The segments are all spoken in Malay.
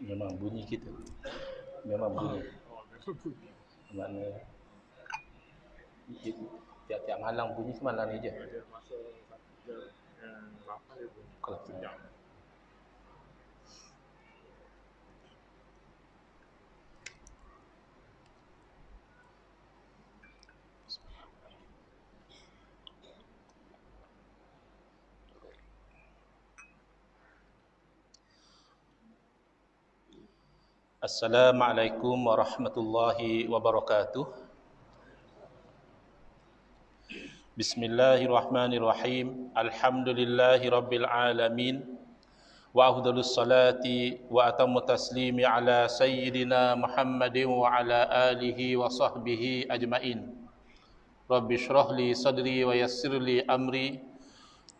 Memang bunyi kita. Memang bunyi. Makna tiap-tiap malam bunyi ke malam ni je. Ada masa jam 8 dia bunyi. Kalau Sejam. Assalamualaikum warahmatullahi wabarakatuh. Bismillahirrahmanirrahim. Alhamdulillahi rabbil alamin. Wa afdhalus salati wa atammu taslimi ala sayyidina Muhammadin wa ala alihi wa sahbihi ajmain. Rabbi shrah li sadri wa yassir li amri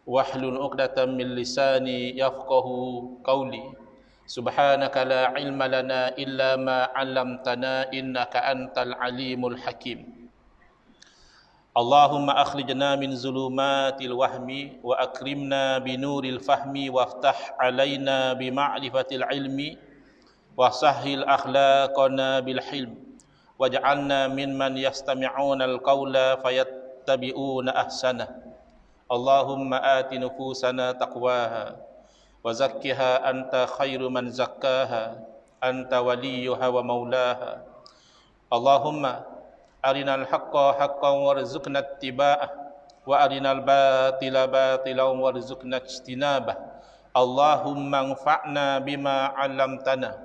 wahlul 'uqdatam min lisani yafqahu qawli. Subhanaka la ilma lana illa ma 'allamtana innaka antal alimul hakim. Allahumma akhrijna min zulumatil wahmi wa akrimna binuril fahmi waftah alaina bima'rifatil ilmi wa sahhil akhlaqana bil hilm waj'alna mimman yastami'una al-qawla fayattabi'una ahsana. Allahumma ati nufusana taqwaha wa zakkiha anta khairu man zakkaha anta waliyuha wa maulaha. Allahumma arinal haqqa haqqan warzuqna ittiba'ah wa arinal batila batilan warzuqna ijtinabah. Allahumma anfa'na bima 'allamtana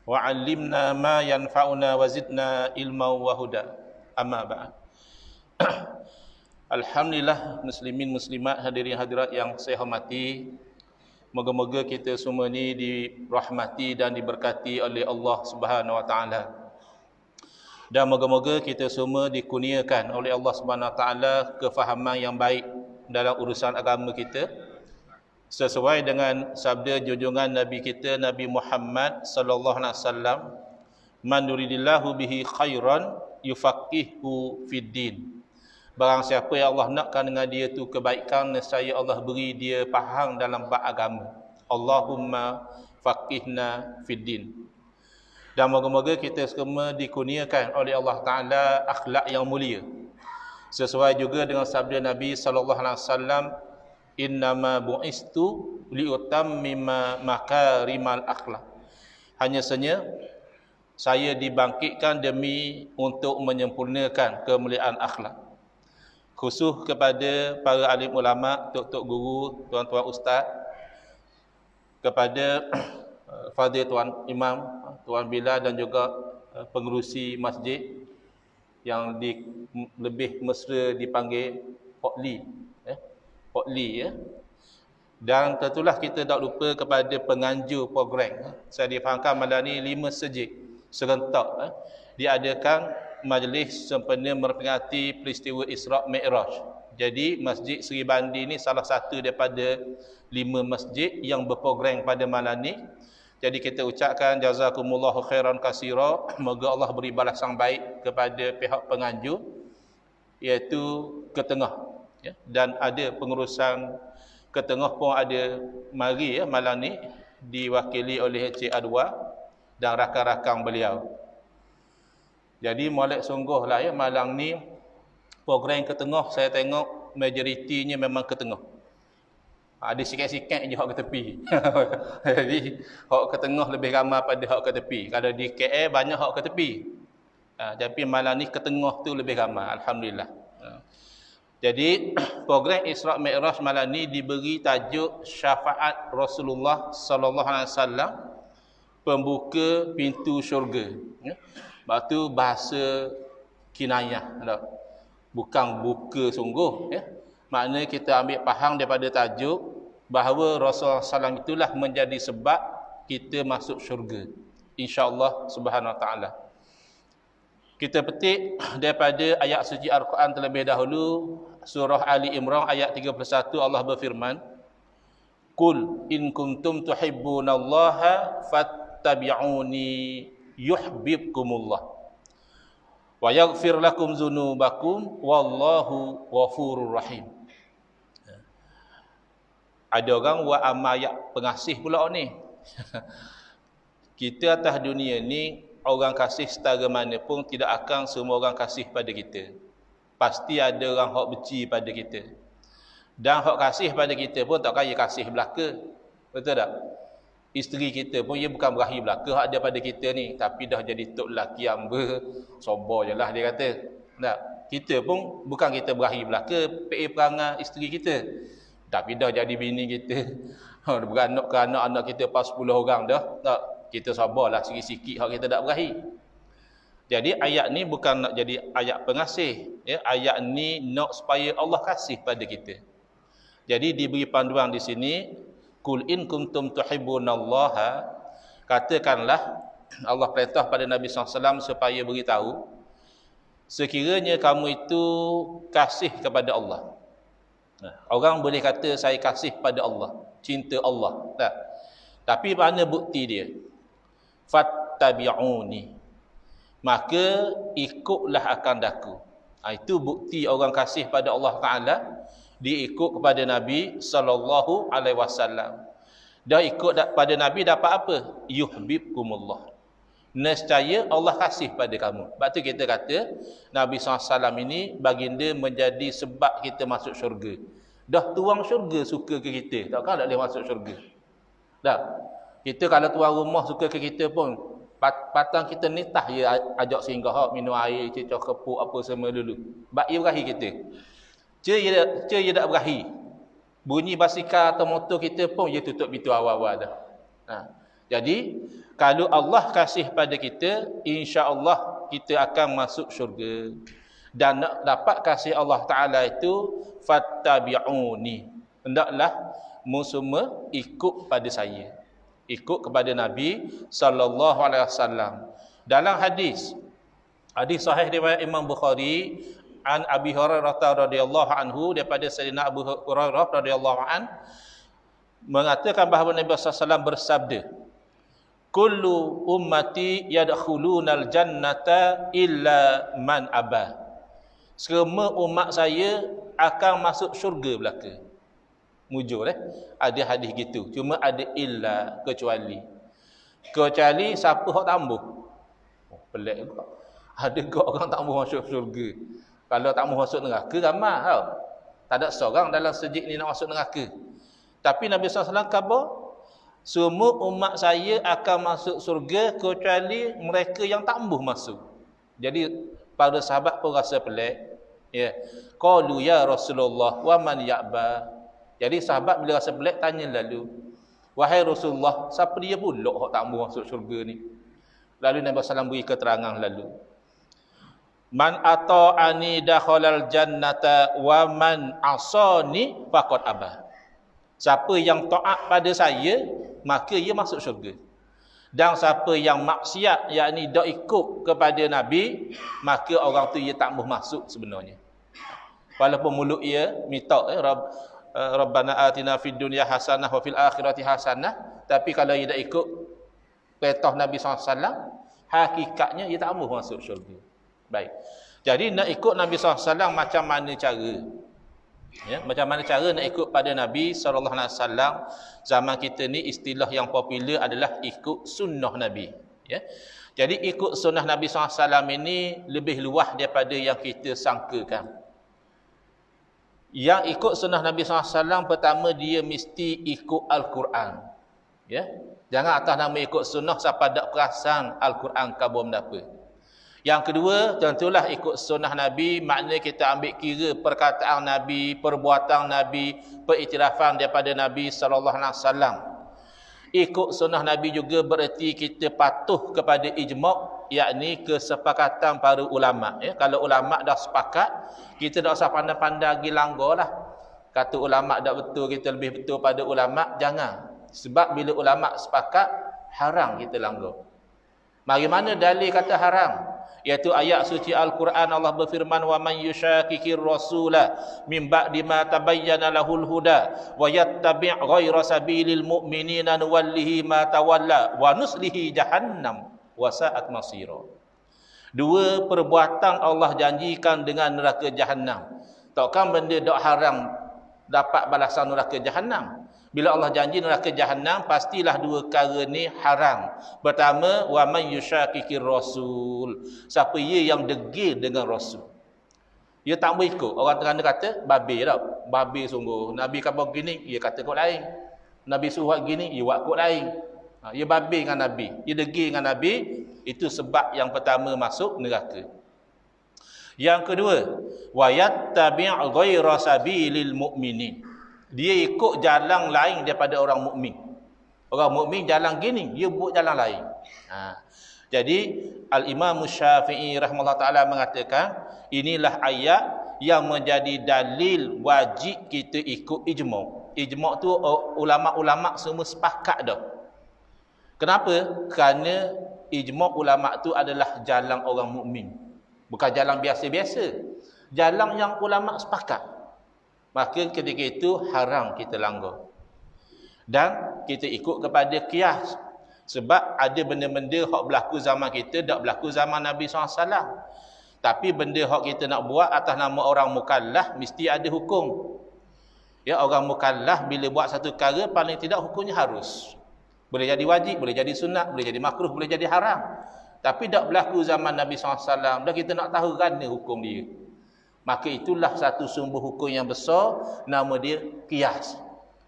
wa 'allimna ma yanfa'una wa zidna ilman wa huda. Amma ba'd. Alhamdulillah, muslimin muslimat, hadirin hadirat yang saya hormati. Moga-moga kita semua ni dirahmati dan diberkati oleh Allah Subhanahu Wa Taala. Dan moga-moga kita semua dikurniakan oleh Allah Subhanahu Wa Taala kefahaman yang baik dalam urusan agama kita, sesuai dengan sabda junjungan Nabi kita Nabi Muhammad sallallahu alaihi wasallam, man yuridillahu bihi khairan yufaqihu fid din. Barang siapa yang Allah nakkan dengan dia tu kebaikan, nescaya Allah beri dia faham dalam bab agama. Allahumma faqihna fid din. Dan moga-moga kita semua dikurniakan oleh Allah Taala akhlak yang mulia. Sesuai juga dengan sabda Nabi sallallahu alaihi wasallam, innama bu'istu liutammima makarimal akhlak. Hanya saja saya dibangkitkan demi untuk menyempurnakan kemuliaan akhlak. Khusus kepada para alim ulama, tok-tok guru, tuan-tuan ustaz, kepada fadil tuan imam, tuan Bilal dan juga pengerusi masjid yang lebih mesra dipanggil Pok Li, Pok Li ya. Dan tentulah kita tak lupa kepada penganjur program. Saya difahamkan malam ni 5 masjid serentak diadakan majlis sempena memperingati peristiwa Isra' Mi'raj. Jadi Masjid Seri Bandi ni salah satu daripada 5 masjid yang berprogram pada malam ni. Jadi kita ucapkan jazakumullahu khairan katsira, moga Allah beri balasan baik kepada pihak penganjur, iaitu Ketengah ya. Dan ada pengurusan Ketengah pun ada mari ya malam ni, diwakili oleh Encik Adwa dan rakan-rakan beliau. Jadi molek sungguhlah ya malam ni program Ketengah, saya tengok majoritinya memang Ketengah. Ada sikit-sikit je hak ke tepi. Jadi hak ke tengah lebih ramai pada hak ke tepi. Kalau di KL banyak hak ke tepi. Tapi malam ni ke tengah tu lebih ramai, alhamdulillah. Jadi program Isra' Mi'raj malam ni diberi tajuk Syafaat Rasulullah sallallahu alaihi wasallam, pembuka pintu syurga. Ya. Batu bahasa kinayah, bukan buka sungguh ya. Maknanya kita ambil faham daripada tajuk bahawa Rasulullah SAW itulah menjadi sebab kita masuk syurga, insya-Allah subhanahu wa ta'ala. Kita petik daripada ayat suci Al-Quran terlebih dahulu, surah Ali Imran ayat 31, Allah berfirman, Qul in kuntum tuhibbunallaha fattabi'uni yuhibbukumullah wa yaghfir lakum dzunubakum wallahu ghafurur rahim. Ada orang buat amal ayat pengasih pula ni. Kita atas dunia ni, orang kasih setara mana pun tidak akan semua orang kasih pada kita. Pasti ada orang hak benci pada kita. Dan hak kasih pada kita pun tak kaya kasih belaka. Betul tak? Isteri kita pun ia bukan berahi belaka hak ada pada kita ni, tapi dah jadi tok lelaki yang bersombor je lah dia kata. Tak? Kita pun bukan kita berahi belaka perangai isteri kita, tapi dah jadi bini kita. Beranak ke anak-anak kita pas 10 orang dah. Tak? Kita sabarlah sikit-sikit hak kita tak berahi. Jadi ayat ni bukan nak jadi ayat pengasih, ya, ayat ni nak supaya Allah kasih pada kita. Jadi diberi panduan di sini, kul in kuntum tuhibbunallaha, katakanlah, Allah perintah pada Nabi SAW supaya beritahu, sekiranya kamu itu kasih kepada Allah. Orang boleh kata saya kasih pada Allah, cinta Allah, tak? Tapi mana bukti dia? Fattabi'uni, maka ikutlah akan daku. Itu bukti orang kasih pada Allah Ta'ala. Dia ikut kepada Nabi sallallahu alaihi wasallam. Dah ikut pada Nabi dapat apa? Yuhibbukumullah. Nescaya Allah kasih pada kamu. Sebab tu kita kata Nabi SAW ini baginda menjadi sebab kita masuk syurga. Dah tuang syurga suka ke kita, takkan tak boleh masuk syurga. Tak? Kita kalau tuan rumah suka ke kita pun, patang kita nitah dia ajak singgah, minum air, cecah kepuk apa semua dulu. Sebab ia berahi kita. Dia tak berahi. Bunyi basikal atau motor kita pun dia tutup pintu awal-awal dah. Jadi kalau Allah kasih pada kita, insya-Allah kita akan masuk syurga. Dan nak dapat kasih Allah Ta'ala itu, fattabi'uni, hendaklah semua ikut pada saya, ikut kepada Nabi sallallahu alaihi wasallam. Dalam hadis sahih riwayat Imam Bukhari, an Abi Hurairah radhiyallahu anhu, daripada Sayyidina Abu Hurairah radhiyallahu an, mengatakan bahawa Nabi sallallahu alaihi wasallam bersabda, kullu ummati yadkhulunal jannata illa man aba. Semua umat saya akan masuk syurga belaka. Mujur ada hadis gitu, cuma ada illa, kecuali siapa hak tambuh. Pelik juga, ada ke orang tak mahu masuk syurga? Kalau tak mahu masuk neraka ramai tau, tak ada seorang dalam sejik ni nak masuk neraka. Tapi Nabi SAW khabar, semua umat saya akan masuk surga kecuali mereka yang tak mahu masuk. Jadi para sahabat pun rasa pelik, ya. Qalu ya Rasulullah wa man ya'ba. Jadi sahabat bila rasa pelik tanya lalu, wahai Rasulullah, siapa dia pula hak tak mahu masuk syurga ni? Lalu Nabi SAW beri keterangan lalu, man ata'ani dakhalal jannata wa man asani faqad aba. Siapa yang taat pada saya, maka ia masuk syurga. Dan siapa yang maksiat, yakni tak ikut kepada Nabi, maka orang tu ia tak mahu masuk sebenarnya. Walaupun mulut ia minta Rabbana atina fid dunya hasanah wa fil akhirati hasanah, tapi kalau ia tak ikut perintah Nabi SAW, hakikatnya ia tak mahu masuk syurga. Baik. Jadi nak ikut Nabi SAW macam mana cara? Ya, macam mana cara nak ikut pada Nabi SAW? Zaman kita ni istilah yang popular adalah ikut sunnah Nabi. Ya. Jadi ikut sunnah Nabi SAW ini lebih luas daripada yang kita sangkakan. Yang ikut sunnah Nabi SAW, pertama dia mesti ikut Al-Quran. Ya. Jangan atas nama ikut sunnah siapa tak perasan Al-Quran khabar menapa. Yang kedua, tentulah ikut sunnah Nabi, maknanya kita ambil kira perkataan Nabi, perbuatan Nabi, periktirafan daripada Nabi SAW. Ikut sunnah Nabi juga bererti kita patuh kepada ijma', yakni kesepakatan para ulama'. Ya, kalau ulama' dah sepakat, kita tak usah pandai-pandai pergi langgar lah. Kata ulama' tak betul, kita lebih betul pada ulama', jangan. Sebab bila ulama' sepakat, haram kita langgar. Mari mana dalil kata haram? Iaitu ayat suci Al-Quran, Allah berfirman, wa man yushakikir rasula min ba'di ma tabayyana lahul huda wa yattabi' ghayra sabilil mu'minina nuwallihi ma tawalla wa nuslihi jahannam wa sa'at masira. Dua perbuatan Allah janjikan dengan neraka jahannam. Takkan benda dak haram dapat balasan neraka jahannam. Bila Allah janji neraka jahanam, pastilah dua perkara ni haram. Pertama, wa man yushaqiqir rasul. Siapa ia yang degil dengan rasul. Dia tak boleh ikut. Orang Terengganu kata babi tau. Babi sungguh. Nabi kata begini, dia kata kot lain. Nabi suruh buat gini, dia buat kot lain. Dia babi dengan Nabi. Dia degil dengan Nabi. Itu sebab yang pertama masuk neraka. Yang kedua, wa yattabi' ghaira sabilil mu'minin. Dia ikut jalan lain daripada orang mukmin. Orang mukmin jalan gini, dia buat jalan lain. Jadi Al-Imam Syafi'i rahimahullah taala mengatakan, inilah ayat yang menjadi dalil wajib kita ikut ijma'. Ijma' tu ulama-ulama semua sepakat dah. Kenapa? Kerana ijma' ulama tu adalah jalan orang mukmin. Bukan jalan biasa-biasa. Jalan yang ulama sepakat. Maka ketika itu haram kita langgar. Dan kita ikut kepada qiyas. Sebab ada benda-benda hak berlaku zaman kita, tak berlaku zaman Nabi SAW. Tapi benda hak kita nak buat atas nama orang mukallaf, mesti ada hukum. Ya, orang mukallaf bila buat satu perkara, paling tidak hukumnya harus. Boleh jadi wajib, boleh jadi sunat, boleh jadi makruh, boleh jadi haram. Tapi tak berlaku zaman Nabi SAW. Dan kita nak tahu kerana hukum dia. Maka itulah satu sumber hukum yang besar, nama dia qiyas.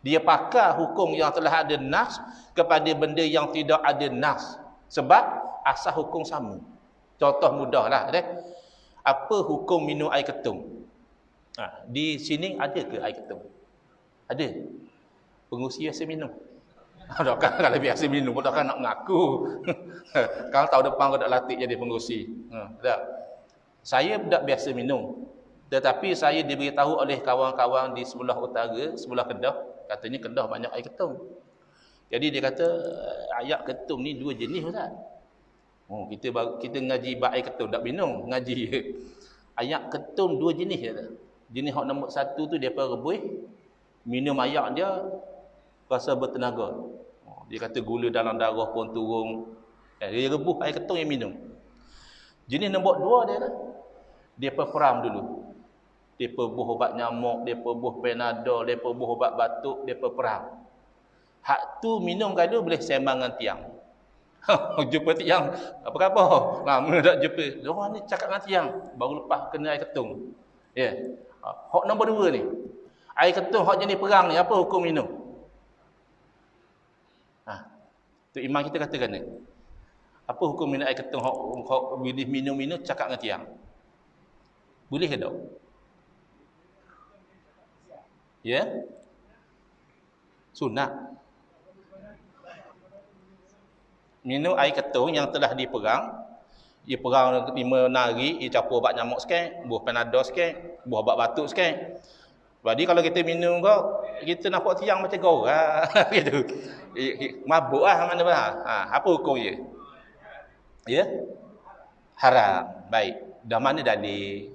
Dia pakar hukum yang telah ada nas kepada benda yang tidak ada nas. Sebab asal hukum sama. Contoh mudahlah. Apa hukum minum air ketum? Di sini ada ke air ketum? Ada. Pengurusi biasa minum. Takkan kalau biasa minum, takkan nak mengaku. Kalau tahun depan kau tak latih jadi pengurusi. Tak. Saya tak biasa minum. Tetapi saya diberitahu oleh kawan-kawan di sebelah utara, sebelah Kedah, katanya Kedah banyak air ketum. Jadi dia kata air ketum ni dua jenis Ustaz. Kita ngaji bab air ketum tak minum, ngaji. Air ketum dua jenis je. Jenis hak nombor satu tu dia rebus, minum air dia rasa bertenaga. Dia kata gula dalam darah pun turun. Dia rebus air ketum yang minum. Jenis nombor dua dia peram dulu. Dia perbuh obat nyamuk, dia perbuh Panadol, dia perbuh obat batuk, dia peram. Hak tu minum gaduh boleh sembang dengan tiang. Jumpa tiang, apa-apa. Lama tak jumpa. Orang ni cakap dengan tiang, baru lepas kena air ketum. Ya. Hak nombor dua ni. Air ketum hak jenis perang ni, apa hukum minum? Tu imam kita katakan ni. Apa hukum minum air ketum hak minum-minum cakap dengan tiang? Boleh ke tak? Ya? Sunat. Minum air ketum yang telah diperang. Dia perang 5 nari, dia campur obat nyamuk sikit, buah Panadol sikit, buah obat batuk sikit. Jadi kalau kita minum kau, kita nampak tiang macam gorang gitu. Mabuk lah mana apa hukum dia? Ya? Haram. Baik. Dah mana dalil?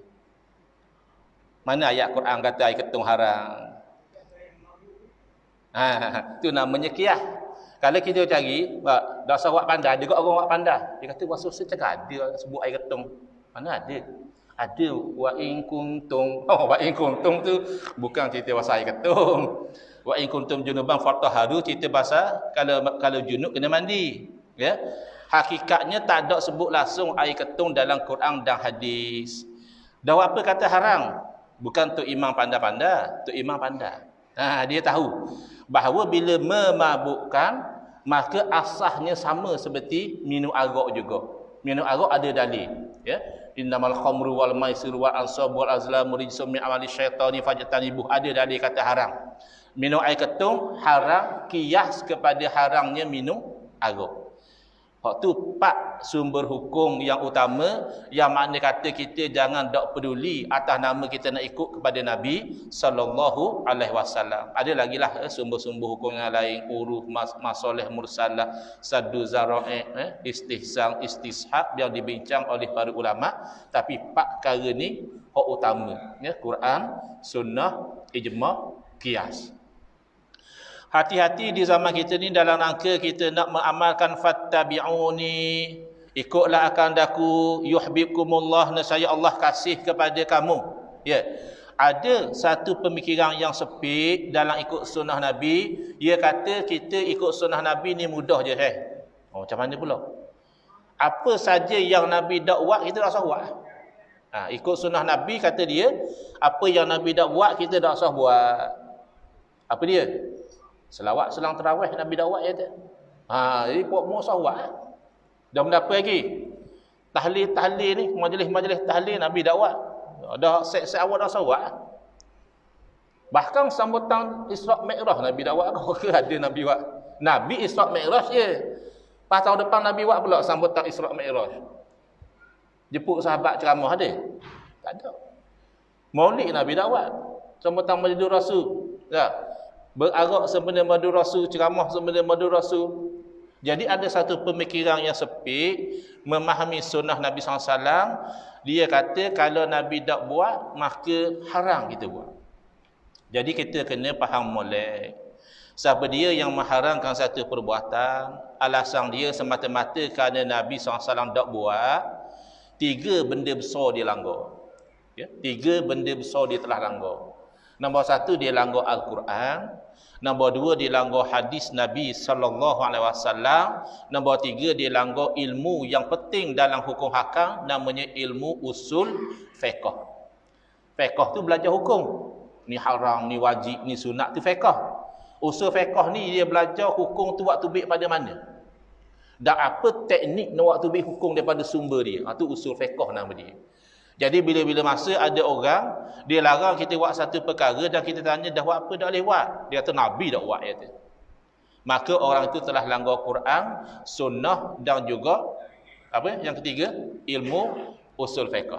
Mana ayat Quran kata air ketum haram? Itu namanya qiyas. Kalau kita cari, dak usah buat pandai, ada orang buat pandai. Dia kata puasa cakap ada sebut air ketum. Mana ada? Ada wa in kuntum. Wa in kuntum tu bukan cerita pasal air ketum. Wa in kuntum junuban fatahharu cerita pasal kalau junub kena mandi. Ya. Hakikatnya tak ada sebut langsung air ketum dalam Quran dan hadis. Dah apa kata haram? Bukan Tok Imam pandai-pandai, Tok Imam pandai. Dia tahu bahawa bila memabukkan, maka asahnya sama seperti minum arak juga. Minum arak ada dalil. Ya? Innamal khamru wal maisiru wal ansab wal azlamu rijsum min amali syaitani fajtanibuh. Ada dalil kata haram. Minum air ketum haram, qiyas kepada haramnya minum arak. Hak tu 4 sumber hukum yang utama yang makna kata kita jangan dak peduli atas nama kita nak ikut kepada Nabi sallallahu alaihi wasallam. Ada lagi lah sumber-sumber hukum yang lain, uruf masalih mursalah, saddu zara'i, istihsan, istishab yang dibincang oleh para ulama, tapi 4 perkara ni hak utama, ya, Quran, sunnah, ijma', qiyas. Hati-hati di zaman kita ni dalam rangka kita nak mengamalkan fattabi'uni, ikutlah akan daku, yuhibbukumullah, nescaya Allah kasih kepada kamu. Ya. ada satu pemikiran yang sepik dalam ikut sunnah Nabi. Dia kata kita ikut sunnah Nabi ni mudah je. Macam mana pula? Apa saja yang Nabi dak buat, kita tak usah buat. Ikut sunnah Nabi, kata dia, apa yang Nabi dak buat, kita tak usah buat. Apa dia? Selawat selang tarawih Nabi dak buat, kata. Jadi buat mu usah buat. Dan benda apa lagi? Tahlil ni, majlis-majlis tahlil Nabi dak buat. Dah set awal dah usah buat. Bahkan sambutan Isra' Mi'raj Nabi dak buat ke ada Nabi buat? Nabi Isra' Mi'raj je. Pas tahun depan Nabi buat pula sambutan Isra' Mi'raj. Jemput sahabat ceramah ada? Tak ada. Maulid Nabi dak buat. Sambutan Maulid Rasul. Ya. Berarak sempena Maulid Rasul, ceramah sempena Maulid Rasul. Jadi ada satu pemikiran yang sepik memahami sunnah Nabi SAW. Dia kata kalau Nabi tak buat, maka haram kita buat. Jadi kita kena faham molek. Siapa dia yang mengharamkan satu perbuatan, alasan dia semata-mata kerana Nabi SAW tak buat, 3 benda besar dia langgar. 3 benda besar dia telah langgar. Nombor 1, dia langgar Al-Quran. Nombor 2, dia langgar hadis Nabi SAW. Nombor 3, dia langgar ilmu yang penting dalam hukum hakam, namanya ilmu usul fiqh. Fiqh tu belajar hukum. Ni haram, ni wajib, ni sunat, tu fiqh. Usul fiqh ni dia belajar hukum tu waktu tubik pada mana. Dan apa teknik nak waktu tubik hukum daripada sumber dia. Tu usul fiqh nama dia. Jadi bila-bila masa ada orang, dia larang kita buat satu perkara dan kita tanya dah buat apa, dah boleh buat. Dia kata Nabi dah buat, dia kata. Maka orang itu telah langgar Quran, sunnah dan juga apa yang ketiga, ilmu usul fiqh.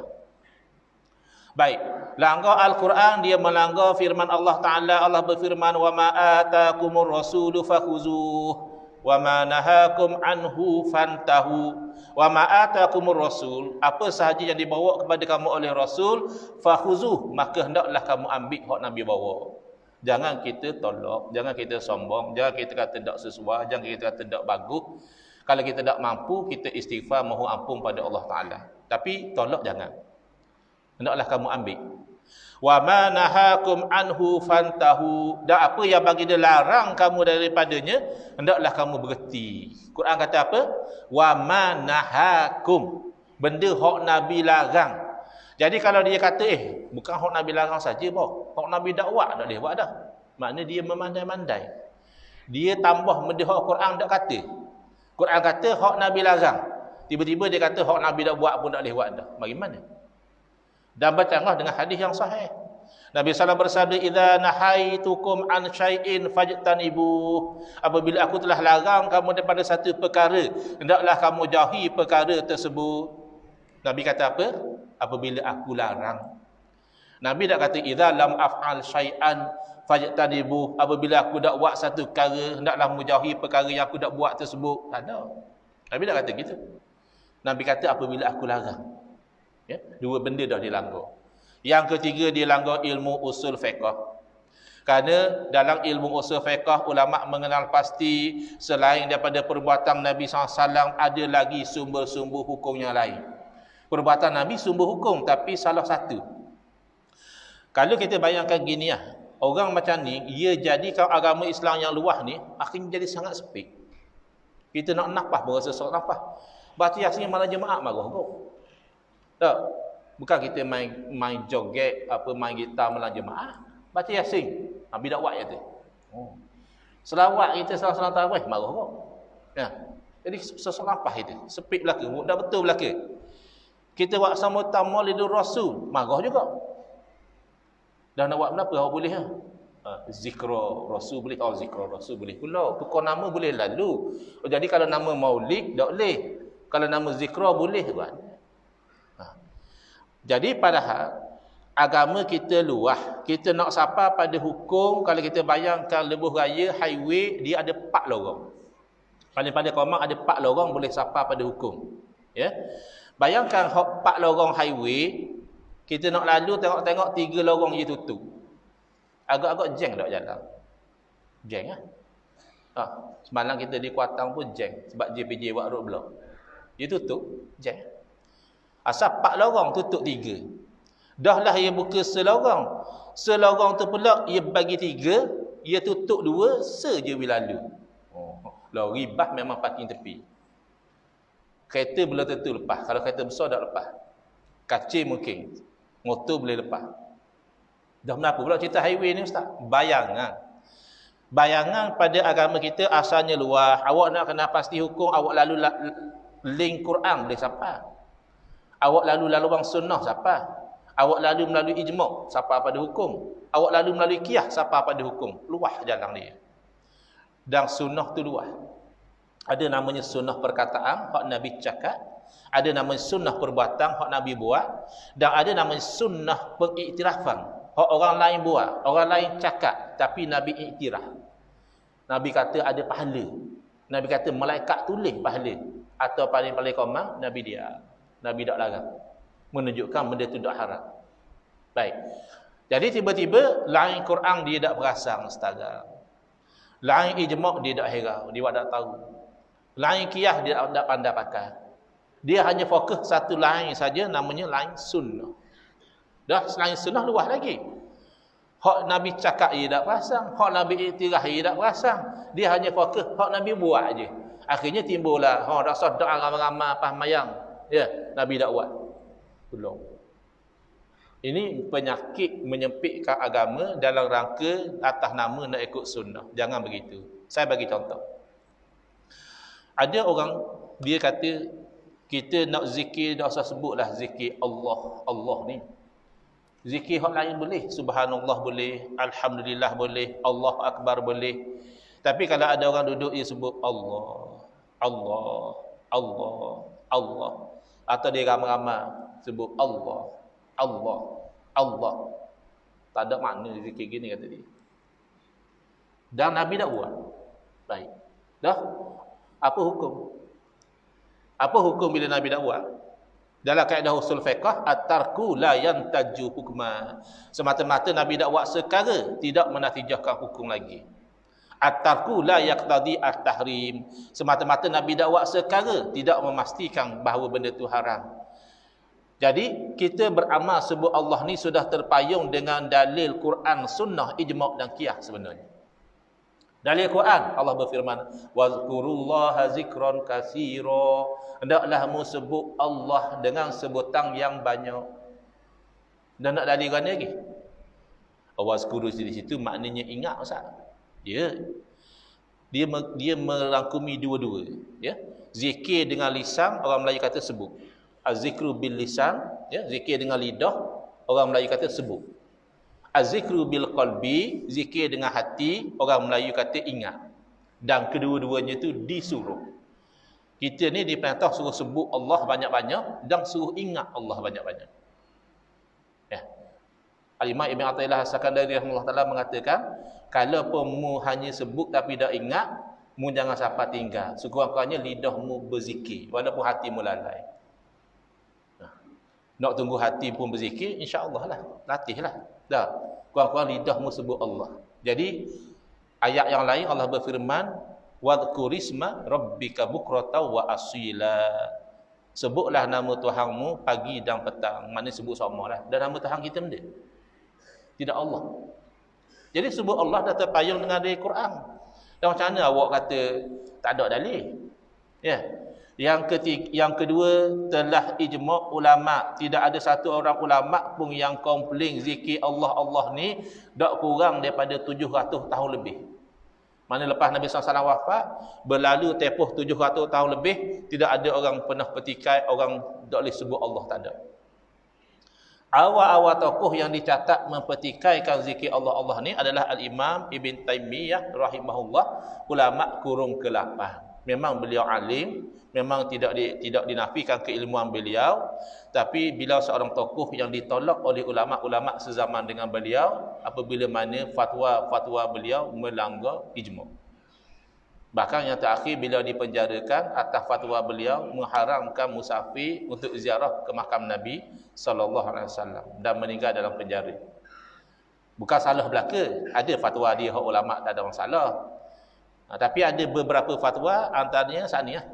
Baik, langgar Al-Quran dia melanggar firman Allah Taala. Allah berfirman, "Wa ma atakumur rasulu fakhuzuh wa ma nahakum anhu fantahu." Wa ma atakumur rasul, apa sahaja yang dibawa kepada kamu oleh Rasul, fakhuzuh, maka hendaklah kamu ambil hak Nabi bawa. Jangan kita tolak, jangan kita sombong, jangan kita kata tak sesuai, jangan kita kata tak bagus. Kalau kita tak mampu, kita istighfar mohon ampun pada Allah Taala. Tapi tolak jangan. Hendaklah kamu ambil. Wa ma nahakum anhu fantahu, dan apa yang bagi dia larang kamu daripadanya, hendaklah kamu berhenti. Quran kata apa? Wa ma nahakum, benda hak Nabi larang. Jadi kalau dia kata bukan hak Nabi larang saja, hak Nabi dakwah tak boleh buat dah. Maknanya dia memandai-mandai. Dia tambah benda hak Quran tak kata. Quran kata hak Nabi larang. Tiba-tiba dia kata hak Nabi dak buat pun tak boleh buat dah. Bagaimana? Dan bercanggah dengan hadis yang sahih. Nabi SAW bersabda, "Idza nahaitukum an syai'in fajtanibuh." Apabila aku telah larang kamu daripada satu perkara, hendaklah kamu jauhi perkara tersebut. Nabi kata apa? Apabila aku larang. Nabi tak kata idza lam af'al syai'an fajtanibuh. Apabila aku tak buat satu perkara, hendaklah menjauhi perkara yang aku tak buat tersebut. Tak ada. Nabi tak kata gitu. Nabi kata apabila aku larang. Ya, 2 benda dah dilanggar. Yang ketiga, dilanggar ilmu usul fiqh. Kerana dalam ilmu usul fiqh, ulama mengenal pasti selain daripada perbuatan Nabi SAW, ada lagi sumber-sumber hukum yang lain. Perbuatan Nabi sumber hukum, tapi salah satu. Kalau kita bayangkan gini orang macam ni, ia jadikan agama Islam yang luas ni akhirnya jadi sangat sepik. Kita nak nafas pun rasa sok nafas. Baca Yasin malam jemaah marah kok. Tak. Bukan kita main joget, main gitar malam jemaah. Baca Yasin. Nabi dak buat tu. Selawat kita salah-salah tarawih marah kok. Ya. Jadi sok nafas itu. Sepik belaka, dah betul belaka. Kita buat sambutan Maulidur Rasul, marah juga. Dah nak buat berapa awak boleh zikra Rasul boleh, zikra Rasul boleh pula. Tukar nama boleh lalu. Jadi kalau nama Maulid tak boleh. Kalau nama zikra boleh buat. Jadi padahal agama kita luah. Kita nak sapa pada hukum, kalau kita bayangkan lebuh raya highway, dia ada 4 lorong. Pada Komang ada 4 lorong boleh sapa pada hukum. Ya. Bayangkan 4 lorong highway, kita nak lalu tengok-tengok 3 lorong je tutup. Agak-agak jeng tak jalan. Jeng semalam kita di Kuantan pun jeng sebab JPJ buat road block. Dia tutup, jeng. Asal 4 lorong tutup 3. Dahlah ia buka selorong. Selorong tu pula ia bagi 3, ia tutup 2 saja bila lalu. Lori bas memang parking tepi. Kereta belum tentu lepas. Kalau kereta besar dah lepas. Kacil mungkin. Motor boleh lepas. Dah kenapa pula cerita highway ni ustaz? Bayangan. Bayangan pada agama kita asalnya luas. Awak nak kena pasti hukum, awak lalu link Quran boleh sampai. Awak lalu laluan sunnah siapa? Awak lalu melalui ijma' siapa pada hukum? Awak lalu melalui qiyas siapa pada hukum? Luas jalan dia. Dan sunnah tu luas. Ada namanya sunnah perkataan, hak Nabi cakap. Ada namanya sunnah perbuatan, hak Nabi buat. Dan ada namanya sunnah pengiktirafan, hak orang lain buat, orang lain cakap, tapi Nabi iktiraf. Nabi kata ada pahala. Nabi kata malaikat tulis pahala. Atau paling-paling komang, Nabi dia. Nabi tak larang. Menunjukkan benda tu tak haram. Baik. Jadi tiba-tiba lain Quran dia tak perasan setara. Lain ijma' dia tak herau, dia tak tahu. Lain qiyas dia tak pandai pakai. Dia hanya fokus satu lain saja, namanya lain sunnah. Dah selain sunnah luas lagi. Hak Nabi cakap dia tak perasan, hak Nabi iktiraf dia tak perasan. Dia hanya fokus hak Nabi buat aje. Akhirnya timbullah rasa doa ramai-ramai pas mayang. Ya, Nabi tak buat. Belum. Ini penyakit menyempitkan agama dalam rangka atas nama nak ikut sunnah. Jangan begitu. Saya bagi contoh. Ada orang dia kata kita nak zikir tak usah sebutlah zikir Allah. Allah ni. Zikir hak lain boleh, subhanallah boleh, alhamdulillah boleh, Allah akbar boleh. Tapi kalau ada orang duduk dia sebut Allah, Allah, Allah, Allah, atau dia ramai-ramai sebut Allah, Allah, Allah, tak ada makna zikir gini kata dia. Dan Nabi tak buat. Baik. Dah? Apa hukum? Apa hukum bila Nabi tak buat? Dalam kaedah usul fiqh, at-tarku la yantaju hukma. Semata-mata Nabi tak buat sekara, tidak menatijahkan hukum lagi. At-tarku la yaqtadi at-tahrim. Semata-mata Nabi tak buat sekara, tidak memastikan bahawa benda itu haram. Jadi, kita beramal sebut Allah ni sudah terpayung dengan dalil Quran, sunnah, ijma' dan qiyas sebenarnya. Dalil Quran, Allah berfirman, wazkurullaha zikran katsira. Hendaklah mu sebut Allah dengan sebutan yang banyak. Dan nak dalil mana lagi? Wazkuru di situ maknanya ingat Ustaz. Ya. Dia merangkumi dua-dua, ya. Zikir dengan lisan, orang Melayu kata sebut. Az-zikru bil lisan, ya, zikir dengan lidah, orang Melayu kata sebut. Az-zikru bil qalbi, zikir dengan hati, orang Melayu kata ingat. Dan kedua-duanya itu disuruh. Kita ni diperintah suruh sebut Allah banyak-banyak dan suruh ingat Allah banyak-banyak. Ya. Al-Imam Ibn Athaillah As-Sakandari rahimahullah taala mengatakan, kalau pun mu hanya sebut tapi tak ingat, mu jangan sampai tinggal. Sekurang-kurangnya lidahmu berzikir walaupun hatimu lalai. Nak tunggu hati pun berzikir, insya-Allah lah. Latihlah. Dah. Kurang-kurang lidahmu sebut Allah. Jadi ayat yang lain Allah berfirman, wadhkurisma rabbika bukratan wa asila. Sebutlah nama Tuhanmu pagi dan petang. Maknanya sebut samalah. Dan nama Tuhan kita benda. Tidak Allah. Jadi sebut Allah dah terpayung dengan dalil Quran. Dan macam mana awak kata tak ada dalil? Ya. Yang kedua, telah ijma' ulama'. Tidak ada satu orang ulama' pun yang komplain zikir Allah ni tak kurang daripada 700 tahun lebih. Mana lepas Nabi SAW wafat, berlalu tempoh 700 tahun lebih, tidak ada orang pernah petikai orang tak boleh sebut Allah, tak ada. Awal-awal tokoh yang dicatat mempertikaikan zikir Allah ni adalah Al-Imam Ibn Taymiyah rahimahullah, ulama' kurung ke-8. Memang beliau alim, memang tidak dinafikan keilmuan beliau, tapi beliau seorang tokoh yang ditolak oleh ulama-ulama sezaman dengan beliau apabila mana fatwa-fatwa beliau melanggar ijma'. Bahkan yang terakhir beliau dipenjarakan atas fatwa beliau mengharamkan musafir untuk ziarah ke makam Nabi SAW dan meninggal dalam penjara. Bukan salah belaka, ada fatwa dia hak ulama tak ada masalah. Tapi ada beberapa fatwa antaranya saniah.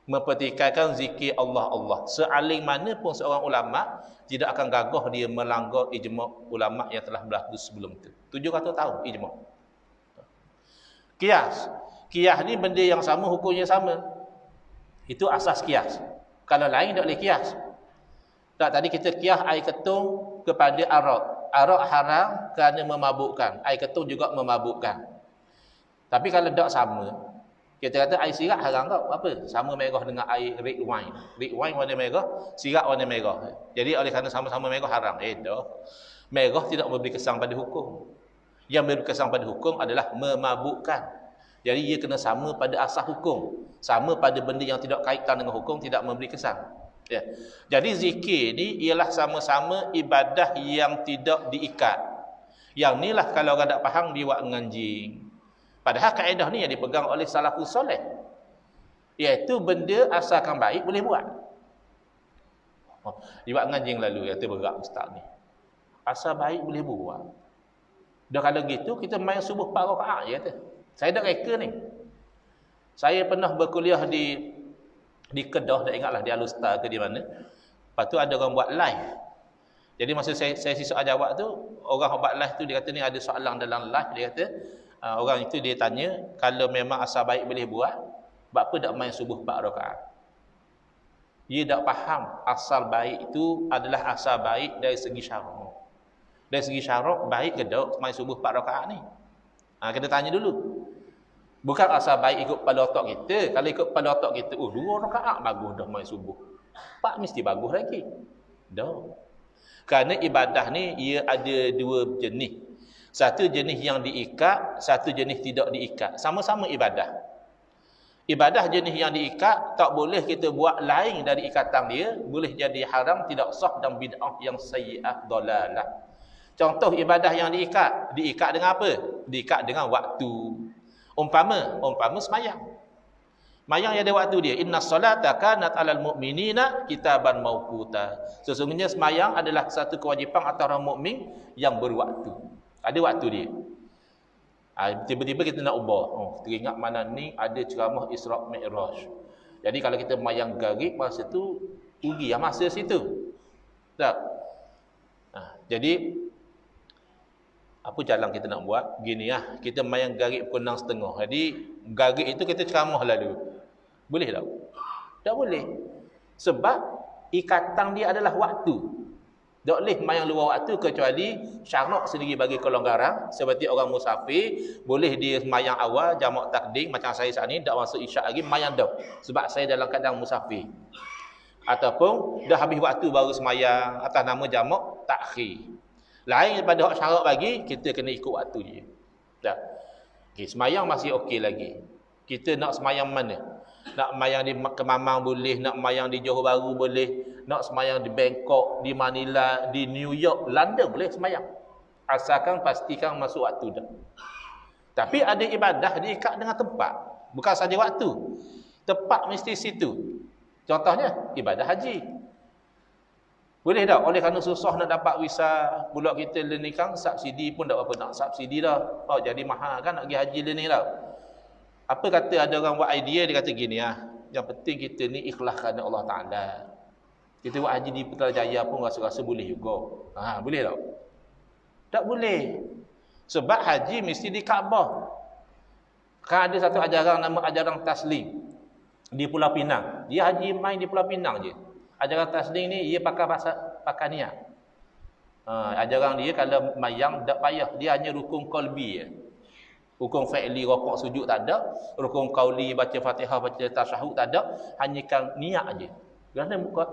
mempertikaikan zikir Allah Allah. Sealing mana pun seorang ulama tidak akan gagah dia melanggar ijma' ulama yang telah berlaku sebelum itu. 700 tahun ijma'. Qiyas. Qiyas ni benda yang sama, hukumnya sama. Itu asas qiyas. Kalau lain tak boleh qiyas. Tak, tadi kita qiyas air ketung kepada arak. Arak haram kerana memabukkan. Air ketung juga memabukkan. Tapi kalau tak sama, kita kata air sirap haram tak? Apa? Sama merah dengan air red wine. Red wine warna merah, sirap warna merah. Jadi oleh kerana sama-sama merah haram. Dah. Merah tidak memberi kesan pada hukum. Yang memberi kesan pada hukum adalah memabukkan. Jadi ia kena sama pada asas hukum. Sama pada benda yang tidak kaitan dengan hukum, tidak memberi kesan. Ya. Jadi zikir ni ialah sama-sama ibadah yang tidak diikat. Yang inilah kalau orang tak faham dia buat nganjing. Padahal kaedah ni yang dipegang oleh salafus soleh. Iaitu benda asalkan baik boleh buat. Dia buat nganjing lalu, kata berat ustaz ni. Asal baik boleh buat. Dah kalau gitu kita main subuh 4 rakaat je kata. Saya dah reka ni. Saya pernah berkuliah di Kedah, tak ingatlah di Alustar ke di mana. Lepas tu ada orang buat live. Jadi masa saya soal jawab tu, orang buat live tu dia kata ni ada soalan dalam live, dia kata orang itu dia tanya kalau memang asal baik boleh buat, buat apa tak main subuh 4 rakaat? Dia tak faham asal baik itu adalah asal baik dari segi syarak. Dari segi syarak baik ke tak main subuh 4 rakaat ni? Kita tanya dulu. Bukan asal baik ikut pada otak kita. Kalau ikut pada otak kita, 2 rakaat bagus dah main subuh. 4 mesti bagus lagi. Dah. Kerana ibadah ni ia ada 2 jenis. Satu jenis yang diikat, satu jenis tidak diikat. Sama-sama ibadah. Ibadah jenis yang diikat tak boleh kita buat lain dari ikatan dia, boleh jadi haram, tidak sah dan bid'ah yang sayyi'ah dalalah. Contoh ibadah yang diikat dengan apa? Diikat dengan waktu. Umpama semayang. Semayang yang ada waktu dia. Inna salata kanat alal mu'minina kitaban mawquta. Sesungguhnya semayang adalah satu kewajipan atas orang mukmin yang berwaktu. Ada waktu dia. Tiba-tiba kita nak ubah. Teringat mana ni ada ceramah Isra' Mi'raj. Jadi kalau kita semayang garib masa tu rugi masa situ. Tak? Jadi apa jalan kita nak buat? Gini kita main garib pukul 6.30. Jadi garib itu kita ceramah lalu. Boleh tak? Tak boleh. Sebab ikatan dia adalah waktu. Tak boleh main luar waktu kecuali syarak sendiri bagi kelonggaran. Seperti orang musafir, boleh dia semayang awal, jamak takdim. Macam saya saat ni, tak masuk isyak lagi, main dah. Sebab saya dalam keadaan musafir. Ataupun dah habis waktu baru semayang atas nama jamak takhir. Lain daripada hak syarat bagi, kita kena ikut waktu dia. Tak. Okay, semayang masih okey lagi. Kita nak semayang mana? Nak semayang di Kemamang boleh, nak semayang di Johor Bahru boleh, nak semayang di Bangkok, di Manila, di New York, London boleh semayang. Asalkan pastikan masuk waktu dah. Tapi ada ibadah diikat dengan tempat. Bukan saja waktu. Tempat mesti situ. Contohnya, ibadah haji. Boleh tak? Oleh kerana susah nak dapat visa pula kita lenikang, subsidi pun tak apa nak subsidi dah. Jadi mahal kan nak pergi haji lenik dah. Apa kata ada orang buat idea, dia kata gini yang penting kita ni ikhlas kerana Allah Ta'ala. Kita buat haji di Putrajaya pun rasa-rasa boleh juga. Boleh tak? Tak boleh. Sebab haji mesti di Kaabah. Kan ada satu ajaran nama ajaran taslim di Pulau Pinang. Dia haji main di Pulau Pinang je. Ajaran taslim ni dia pakai niat. Ajaran dia kalau mayang tak payah, dia hanya rukun qalbi je. Rukun fi'li rokok sujud tak ada, rukun qauli baca Fatihah baca tasyahud tak ada, hanya kan niat aje. Kerana muka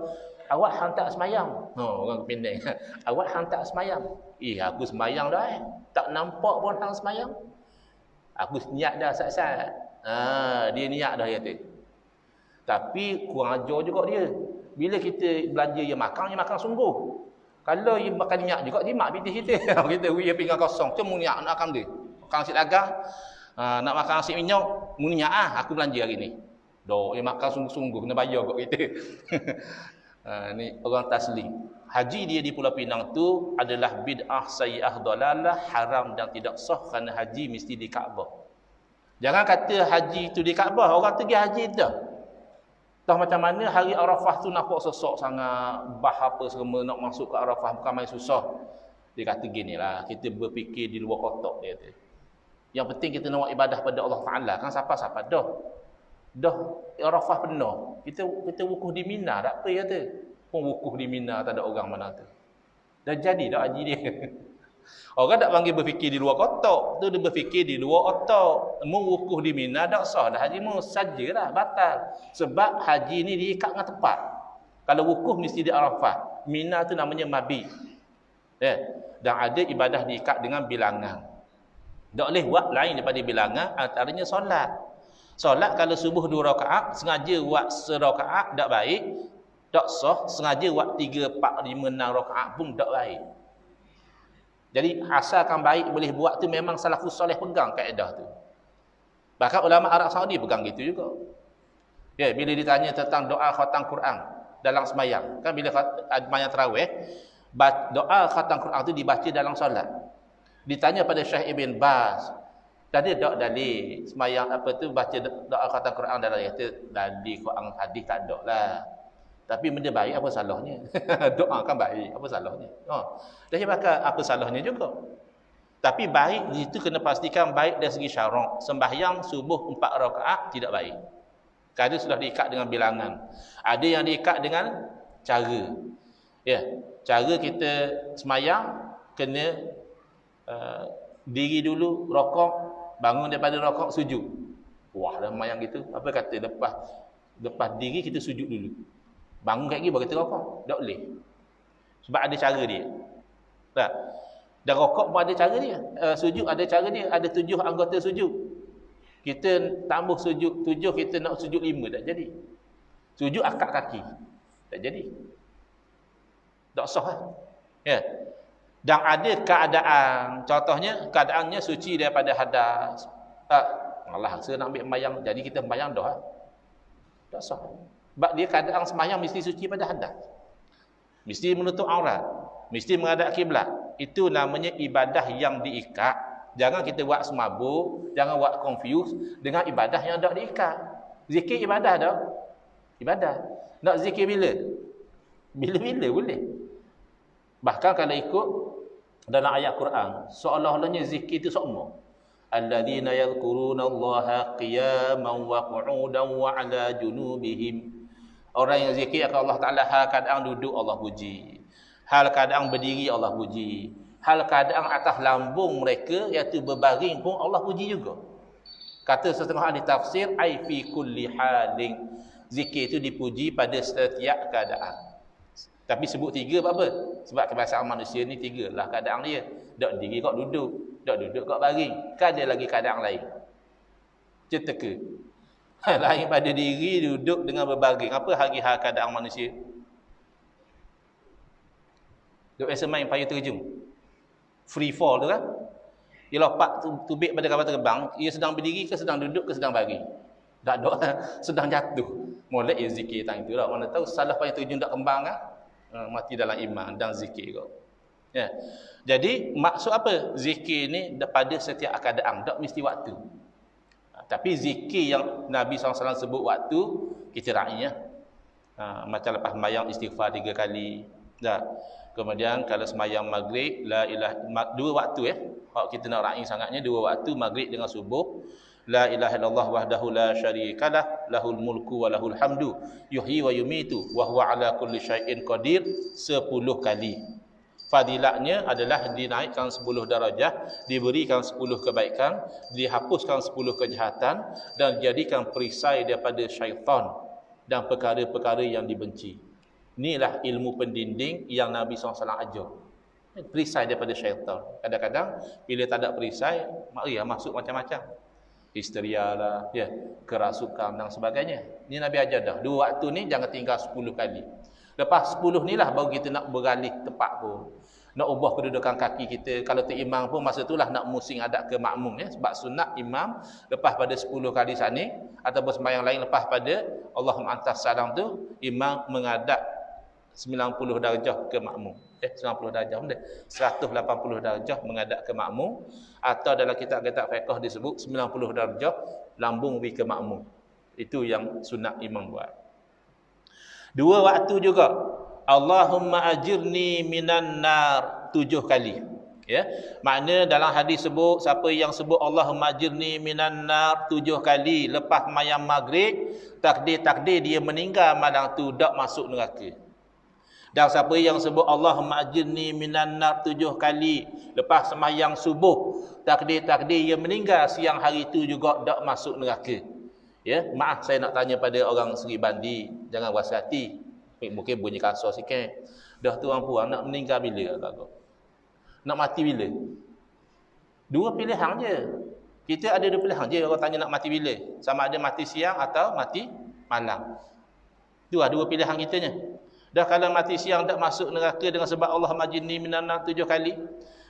awak hang tak semayang. Orang Penang. Awak hang tak semayang. Aku semayang dah tak nampak pun hang semayang. Aku niat dah sat-sat. Dia niat dah kata. Tapi kurang ajar juga dia. Bila kita belanja dia makan sungguh. Kalau dia makan niat juga, dia mak pitih kita. Kita dia pinggan kosong. Cuma niat nak makan dia. Makan nasi dagang, nak makan nasi minyak, mu niat aku belanja hari ni. Dia makan sungguh-sungguh, kena bayar kat kita. Ni orang taslim. Haji dia di Pulau Pinang tu adalah bid'ah sayyi'ah dalalah, haram dan tidak sah kerana haji mesti di Kaabah. Jangan kata haji tu di Kaabah, orang tu pergi haji dah. Tahu macam mana hari Arafah tu nampak sesok sangat, bah apa semua nak masuk ke Arafah bukan main susah. Dia kata gini lah, kita berfikir di luar kotak, dia kata. Yang penting kita nak buat ibadah pada Allah Ta'ala. Kan siapa-siapa dah Arafah penuh. Kita wukuf di Mina tak apa ya tu. Pun wukuf di Mina tak ada orang mana tu. Dah jadi dah haji dia. Orang tak panggil berfikir di luar kotak. Tu dia berfikir di luar otak. Mu wukuf di Mina tak sah dah haji mu sajalah batal. Sebab haji ni diikat dengan tepat. Kalau wukuf mesti di Arafah. Mina tu namanya mabit. Ya. Dan ada ibadah diikat dengan bilangan. Tak boleh buat lain daripada bilangan, antaranya solat. Solat kalau subuh 2 rakaat, sengaja buat serakaat tak baik, tak sah, sengaja buat 3, 4, 5, 6 rakaat pun tak baik. Jadi asalkan baik boleh buat tu memang salafus soleh pegang kaedah tu. Bahkan ulama Arab Saudi pegang gitu juga. Ya, bila ditanya tentang doa khatam Quran dalam sembahyang, kan bila sembahyang tarawih, doa khatam Quran tu dibaca dalam solat. Ditanya pada Syekh Ibn Baz, tadi tak dalil sembahyang apa tu baca doa khatam Quran dalam kata dalil Quran hadis tak ada lah. Tapi benda baik apa salahnya? Doa kan baik, apa salahnya? Jadi bakal apa salahnya juga. Tapi baik itu kena pastikan baik dari segi syarak. Sembahyang subuh 4 rakaat tidak baik. Kadang sudah diikat dengan bilangan. Ada yang diikat dengan cara. Ya, cara kita sembahyang kena diri dulu, rokok, bangun daripada rokok, sujud. Wah, dah sembahyang gitu. Apa kata lepas diri kita sujud dulu. Bangun kat lagi baru kita rokok. Tak boleh. Sebab ada cara dia. Tak? Dan rokok pun ada cara dia. Sujud ada cara dia. Ada 7 anggota sujud. Kita tambah sujud 7, kita nak sujud 5. Tak jadi. Sujud akak kaki. Tak jadi. Tak sah lah. Ya. Dan ada keadaan, contohnya keadaannya suci daripada hadas. Malah saya nak ambil sembahyang, jadi kita sembahyang dah. Tak sah. Sebab dia keadaan sembahyang mesti suci pada hadas. Mesti menutup aurat, mesti menghadap kiblat. Itu namanya ibadah yang diikat. Jangan kita buat semabuk, jangan buat confuse dengan ibadah yang tak diikat. Zikir ibadah dah. Ibadah. Nak zikir bila? Bila-bila boleh. Bahkan kalau ikut dalam ayat Quran, seolah-olahnya zikir itu semua. Alladzina yadhkurunallaha qiyaman wa qu'udan wa 'ala junubihim. Orang yang zikir akan Allah Taala hal keadaan duduk Allah puji. Hal keadaan berdiri Allah puji. Hal keadaan atas lambung mereka iaitu berbaring pun Allah puji juga. Kata setengah ahli tafsir ai fi kulli halin. Zikir itu dipuji pada setiap keadaan. Tapi sebut 3 apa? Sebab kebiasaan manusia ni 3 lah keadaan dia. Tak diri kau duduk, tak duduk kau baring. Kan ada lagi keadaan lain. Ceteka. Lain pada diri, duduk dengan berbaring. Apa hal keadaan manusia? Duk biasa main payung terjun. Free fall tu kan? Dia lompat tubik pada kapal terbang, ia sedang berdiri ke sedang duduk ke sedang baring? Tak ada, sedang jatuh. Molek ya zikir tang itu lah. Mana tahu salah payung terjun tak kembang kan? Mati dalam iman dan zikir kau. Ya. Jadi maksud apa? Zikir ni pada setiap keadaan, tak mesti waktu. Tapi zikir yang Nabi SAW sebut waktu, kita raih ya. Macam lepas sembahyang istighfar 3 kali. Dah. Kemudian kalau sembahyang maghrib, la ilaha 2 waktu ya. Kalau kita nak raih sangatnya 2 waktu, maghrib dengan subuh. La ilaha illallah wahdahu la syarikalah, lahul mulku wa lahul hamdu, yuhyi wa yumitu wa huwa ala kulli syai'in qadir 10 kali. Fadilatnya adalah dinaikkan 10 darajah, diberikan 10 kebaikan, dihapuskan 10 kejahatan dan dijadikan perisai daripada syaitan dan perkara-perkara yang dibenci. Inilah ilmu pendinding yang Nabi SAW ajar. Perisai daripada syaitan. Kadang-kadang bila tak ada perisai, masuk macam-macam. Histeria lah, ya, kerasukan dan sebagainya. Ini Nabi ajar dah. 2 waktu ni jangan tinggal 10 kali. Lepas 10 ni lah baru kita nak beralih tempat pun. Nak ubah kedudukan kaki kita. Kalau tu imam pun masa itulah nak musing hadap ke makmum ya. Sebab sunat imam lepas pada 10 kali sani ataupun sembahyang lain lepas pada Allahumma antas salam tu imam menghadap 90 darjah ke makmum. 90 darjah benda. 180 darjah menghadap ke makmum atau dalam kitab-kitab fiqh disebut 90 darjah lambung pi ke makmum. Itu yang sunat imam buat. Dua waktu juga. Allahumma ajirni minan nar 7 kali. Ya. Makna dalam hadis sebut siapa yang sebut Allahumma ajirni minan nar 7 kali lepas mayam maghrib, takdir-takdir dia meninggal malam tu tak masuk neraka. Dan siapa yang sebut Allahumma ajirni minan nar 7 kali lepas sembahyang subuh, takdir-takdir dia meninggal siang hari tu juga tak masuk neraka. Ya, maaf saya nak tanya pada orang Seri Bandi, jangan berasa hati. Mungkin bunyi kasar sikit. Dah tu orang puan nak meninggal bila kakak? Nak mati bila? Dua pilihan je. Kita ada dua pilihan je orang tanya nak mati bila. Sama ada mati siang atau mati malam. Dua pilihan kitanya. Dah kalau mati siang tak masuk neraka dengan sebab Allah majini minan nar 7 kali.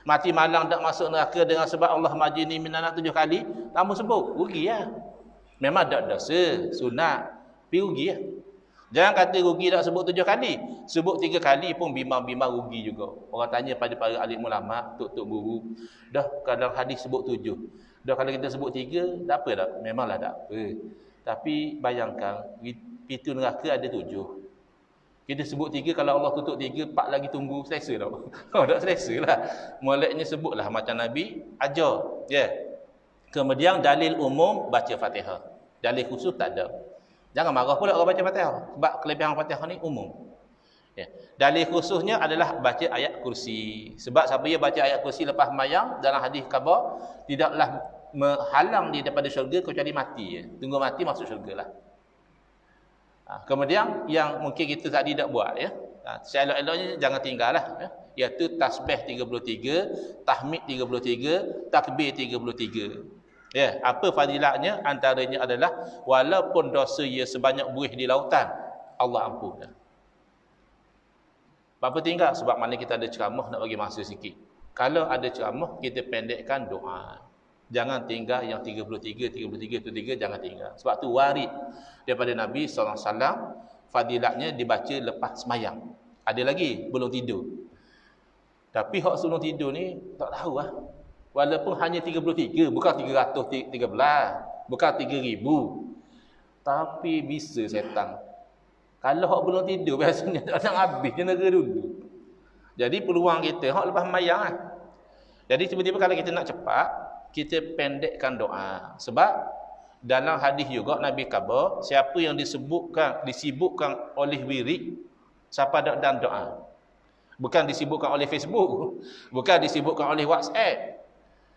Mati malam tak masuk neraka dengan sebab Allah majini minan nar 7 kali. Kamu sebut, rugi lah. Memang tak dosa, sunat. Tapi rugi lah. Jangan kata rugi tak sebut 7 kali. Sebut 3 kali pun bimbang-bimbang rugi juga. Orang tanya pada para alim ulama, tok-tok guru. Dah kalau hadis sebut 7. Dah kalau kita sebut 3, tak apa tak? Memanglah tak apa. Tapi bayangkan, pintu neraka ada 7. Kita sebut 3, kalau Allah tutup 3, 4 lagi tunggu, selesa tak? Oh, tak selesa lah. Moleknya sebutlah macam Nabi ajar. Ya. Yeah. Kemudian dalil umum, baca Fatihah. Dalil khusus tak ada. Jangan marah pula orang baca Fatihah. Sebab kelebihan Fatihah ni umum. Ya. Dalil khususnya adalah baca ayat kursi. Sebab siapa yang baca ayat kursi lepas mayang, dalam hadis khabar, tidaklah menghalang dia daripada syurga kecuali mati. Ya. Tunggu mati masuk syurga lah. Kemudian yang mungkin kita tadi tak buat. Ya. Seelok-eloknya jangan tinggal lah. Ya. Iaitu tasbih 33, tahmid 33, takbir 33. Ya, apa fadilatnya? Antaranya adalah walaupun dosa ia sebanyak buih di lautan, Allah ampun. Apa tinggal? Sebab mana kita ada ceramah nak bagi masa sikit. Kalau ada ceramah, kita pendekkan doa. Jangan tinggal yang 33, 33, jangan tinggal. Sebab tu warid daripada Nabi SAW, fadilatnya dibaca lepas semayang. Ada lagi, belum tidur. Tapi hak sebelum tidur ni, tak tahu lah. Walaupun hanya 33, bukan 313, bukan 3000. Tapi bisa setan. Kalau hak belum tidur, biasanya tak nak habis je negara dulu. Jadi peluang kita, hak lepas mayang lah. Jadi tiba-tiba kalau kita nak cepat, kita pendekkan doa. Sebab dalam hadis juga Nabi khabar, siapa yang disibukkan oleh wirid, siapa dan doa. Bukan disibukkan oleh Facebook, bukan disibukkan oleh WhatsApp.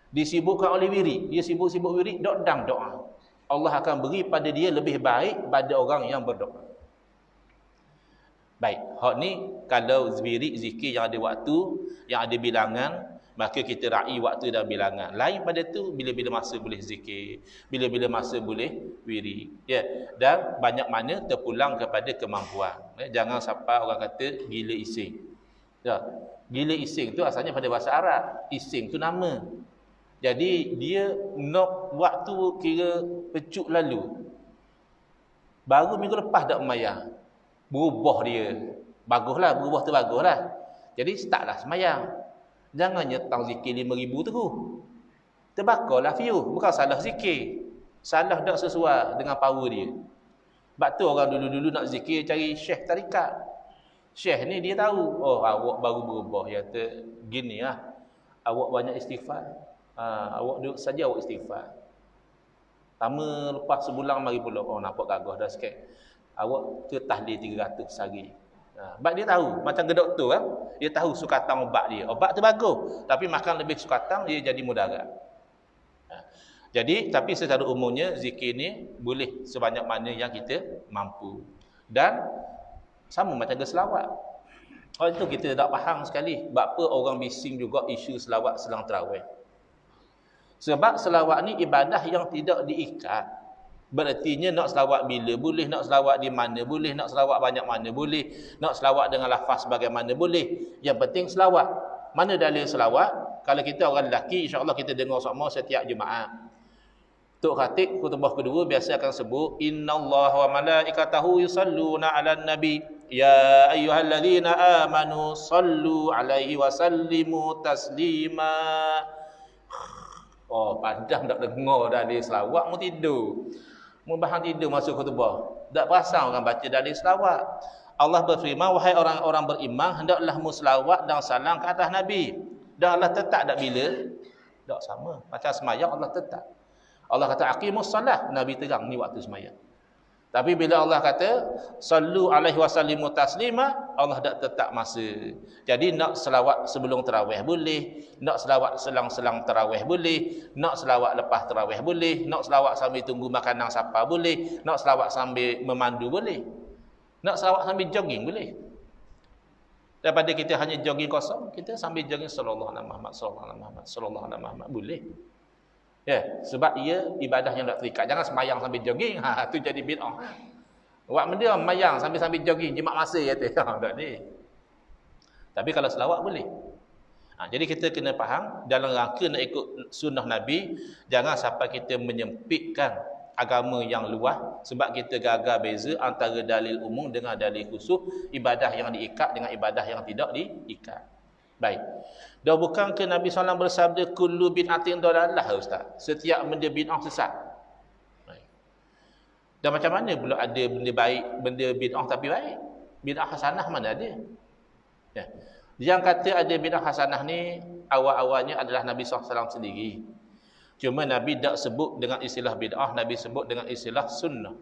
Disibukkan oleh wirid. Dia sibuk-sibuk wirid, dok-dang doa. Allah akan beri pada dia lebih baik pada orang yang berdoa. Baik, hak ni kalau wirid zikir yang ada waktu, yang ada bilangan, maka kita raih waktu dan bilangan. Lain pada tu, bila-bila masa boleh zikir, bila-bila masa boleh wirid. Ya, dan banyak mana terpulang kepada kemampuan. Jangan sampai orang kata gila ising. Ya, gila ising tu asalnya pada bahasa Arab. Ising tu nama. Jadi dia nak waktu kira pecuk lalu. Baru minggu lepas dak semayang. Berubah dia. Baguslah, berubah tu baguslah. Jadi startlah semayang. Jangan nyetang zikir 5,000 terus. Terbakarlah view. Bukan salah zikir. Salah tak sesuai dengan power dia. Sebab tu orang dulu-dulu nak zikir cari syekh tarikat. Syekh ni dia tahu. Oh, awak baru berubah. Ya, gini lah. Awak banyak istighfar. Awak duduk saja, awak istighfar. Lama lepas sebulan mari pula. Oh, nampak gagah dah sikit. Awak tu tahlil 300 sehari. Sebab dia tahu. Macam ke doktor kan. Dia tahu sukatan ubat dia. Ubat tu bagus. Tapi makan lebih sukatan, dia jadi mudarat. Jadi, tapi secara umumnya, zikir ni boleh sebanyak mana yang kita mampu. Dan sama macam ke selawat. Oh, itu kita tak faham sekali. Sebab apa orang bising juga isu selawat selang tarawih. Sebab selawat ni ibadah yang tidak diikat. Berartinya nak selawat bila boleh, nak selawat di mana boleh, nak selawat banyak mana boleh, nak selawat dengan lafaz bagaimana boleh. Yang penting selawat. Mana dalil selawat? Kalau kita orang lelaki, insya-Allah kita dengar sama setiap Jumaat. Tok Khatib khutbah kedua biasa akan sebut innallaha wa malaikatahu yusalluna 'alan nabi ya ayyuhallazina amanu sallu 'alaihi wa sallimu taslima. Oh, padam tak dengar dalil selawat mu tidur. Mu bahan tidur masuk khutbah. Tak perasan orang baca dalil selawat. Allah berfirman, wahai orang-orang beriman, hendaklah selawat dan salam ke atas Nabi. Dan Allah tetap tak bila? Tak sama. Macam semayang Allah tetap. Allah kata aqimus salah, Nabi terang ni waktu semayang. Tapi bila Allah kata sallu alaihi wasallimu taslima, Allah dak tetap masa. Jadi nak selawat sebelum tarawih boleh, nak selawat selang-selang tarawih boleh, nak selawat lepas tarawih boleh, nak selawat sambil tunggu makanan sapa boleh, nak selawat sambil memandu boleh. Nak selawat sambil jogging boleh. Daripada kita hanya jogging kosong, kita sambil jogging sallallahu alaihi Muhammad sallallahu alaihi Muhammad sallallahu alaihi Muhammad boleh. Ya, sebab ia ibadah yang tak terikat. Jangan semayang sambil jogging. Tu jadi bid'ah. Buat benda semayang sambil jogging, jimat masa kata. Tak ni. Tapi kalau selawat boleh. Jadi kita kena faham dalam rangka nak ikut sunnah Nabi, jangan sampai kita menyempitkan agama yang luas sebab kita gagal beza antara dalil umum dengan dalil khusus, ibadah yang diikat dengan ibadah yang tidak diikat. Baik. Dah bukan ke Nabi SAW bersabda kullu bid'atin dalalah ustaz. Setiap benda bid'ah sesat. Baik. Dan macam mana pula ada benda baik, benda bid'ah tapi baik? Bid'ah hasanah mana ada? Ya. Yang kata ada bid'ah hasanah ni awal-awalnya adalah Nabi SAW sendiri. Cuma Nabi tak sebut dengan istilah bid'ah, Nabi sebut dengan istilah sunnah.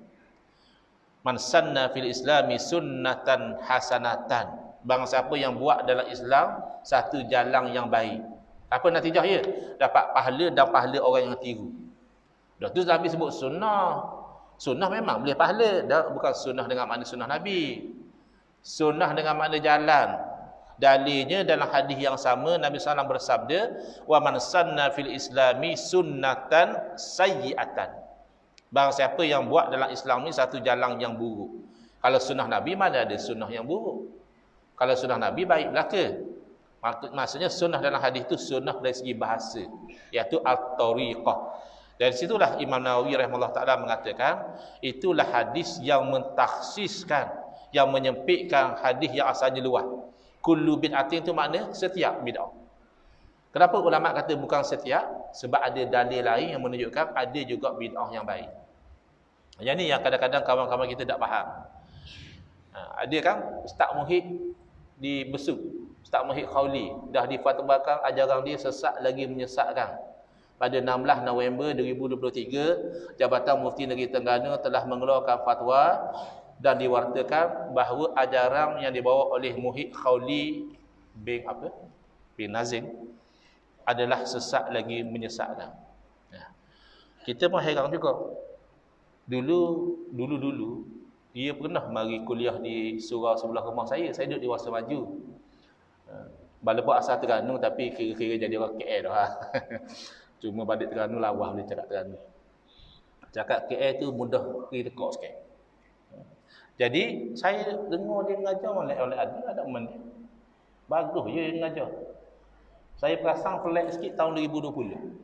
Man sanna fil islami sunnatan hasanatan. Barang siapa yang buat dalam Islam satu jalan yang baik. Apa natijah dia? Dapat pahala dan pahala orang yang tiru. Dah tu Nabi sebut sunnah. Sunnah memang boleh pahala. Dah bukan sunnah dengan makna sunnah Nabi. Sunnah dengan makna jalan. Dalilnya dalam hadis yang sama Nabi SAW bersabda, "Wa man sanna fil islami sunnatan sayyi'atan." Barang siapa yang buat dalam Islam ni satu jalan yang buruk. Kalau sunnah Nabi mana ada sunnah yang buruk? Kalau sunnah Nabi baik belaka. Maksudnya sunnah dalam hadis itu sunnah dari segi bahasa, iaitu at-tariqah. Dari situlah Imam Nawawi rahimahullah taala mengatakan itulah hadis yang mentakhsiskan, yang menyempitkan hadis yang asalnya luas. Kullu bid'atin itu makna setiap bid'ah. Kenapa ulama kata bukan setiap? Sebab ada dalil lain yang menunjukkan ada juga bid'ah yang baik. Yang ni yang kadang-kadang kawan-kawan kita tak faham. Ada kan Ustaz Muhid di Besuk, Ustaz Muhid Khawli dah difatwakan ajaran dia sesat lagi menyesatkan. Pada 16 November 2023, Jabatan Mufti Negeri Terengganu telah mengeluarkan fatwa dan diwartakan bahawa ajaran yang dibawa oleh Muhid Khawli bin Nazim adalah sesat lagi menyesatkan. Kita pun heran juga. Dulu dia pernah mari kuliah di surau sebelah rumah saya. Saya duduk di Wasa Maju. Walaupun asal Terengganu tapi kira-kira jadi orang KL dah. Cuma balik Terengganu lawa boleh cakap Terengganu. Cakap KL tu mudah tekak sikit. Jadi saya dengar dia mengajar oleh ada mana. Bagus je dia mengajar. Saya perasan pelik sikit tahun 2020.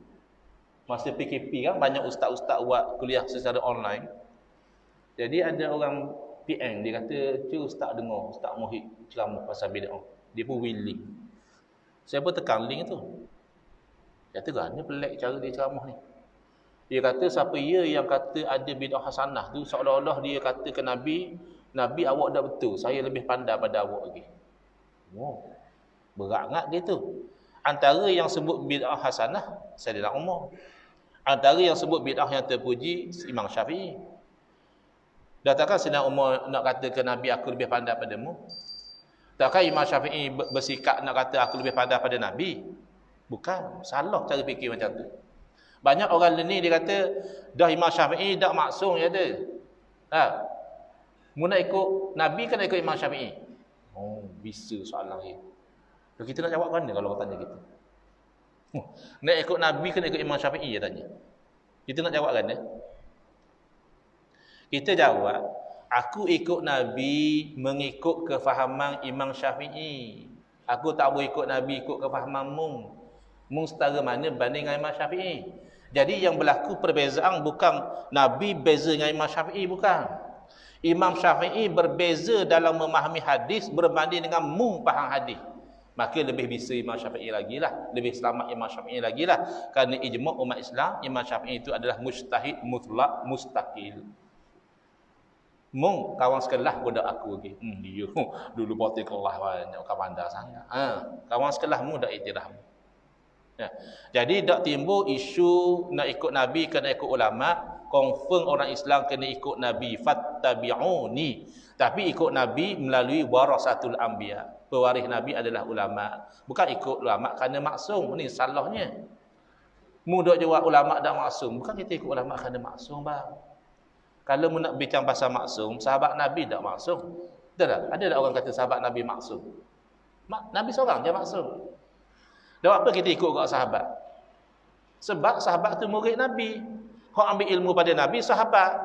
Masa PKP kan banyak ustaz-ustaz buat kuliah secara online. Jadi ada orang PM dia kata, "Cu ustaz dengar Ustaz Muhid ceramah pasal bid'ah." Dia pun willing. Saya pun tekan link tu. Kata gana pelik cara dia ceramah ni. Dia kata siapa ia yang kata ada bid'ah hasanah tu seolah-olah dia kata ke Nabi, "Nabi awak dah betul, saya lebih pandai pada awak lagi." Oh. Berat sangat dia tu. Antara yang sebut bid'ah hasanah Sayyidina Umar. Antara yang sebut bid'ah yang terpuji Imam Syafi'i. Dah takkan Sayyidina Umar nak kata ke Nabi aku lebih pandai padamu? Takkan Imam Syafi'i bersikap nak kata aku lebih pandai pada Nabi? Bukan, salah cara fikir macam tu. Banyak orang ni dia kata dah Imam Syafi'i dah maksum je ada. Mu nak ikut Nabi kan nak ikut Imam Syafi'i? Oh, bisa soalan ni. Kita nak jawab mana kalau orang tanya kita? Nak ikut Nabi kan ikut Imam Syafi'i dia tanya. Kita nak jawab kan? Kita jawab, aku ikut Nabi mengikut kefahaman Imam Syafi'i. Aku tak boleh ikut Nabi ikut kefahaman mung. Mung setara mana banding dengan Imam Syafi'i. Jadi yang berlaku perbezaan bukan Nabi beza dengan Imam Syafi'i, bukan. Imam Syafi'i berbeza dalam memahami hadis berbanding dengan mung faham hadis. Maka lebih bisa Imam Syafi'i lagi lah. Lebih selamat Imam Syafi'i lagi lah. Kerana ijma' umat Islam, Imam Syafi'i itu adalah mujtahid mutlak mustaqil. Mung kawan sekelas budak aku lagi. Dia dulu poti kelas banyak kawan dah sangat. Kawan sekelas mu dak iktiraf. Ya. Jadi dak timbul isu nak ikut Nabi kena ikut ulama, confirm orang Islam kena ikut Nabi fattabi'uni. Tapi ikut Nabi melalui warasatul anbiya. Pewaris Nabi adalah ulama. Bukan ikut ulama kerana maksum. Ini salahnya. Mu dak jawab ulama dak maksum. Bukan kita ikut ulama kerana maksum bang. Kalau mu nak bincang pasal maksum, sahabat Nabi tak maksum. Betul tak? Ada tak orang kata sahabat Nabi maksum? Nabi seorang je maksum. Dan apa kita ikut kat sahabat? Sebab sahabat tu murid Nabi. Hak ambil ilmu pada Nabi, sahabat.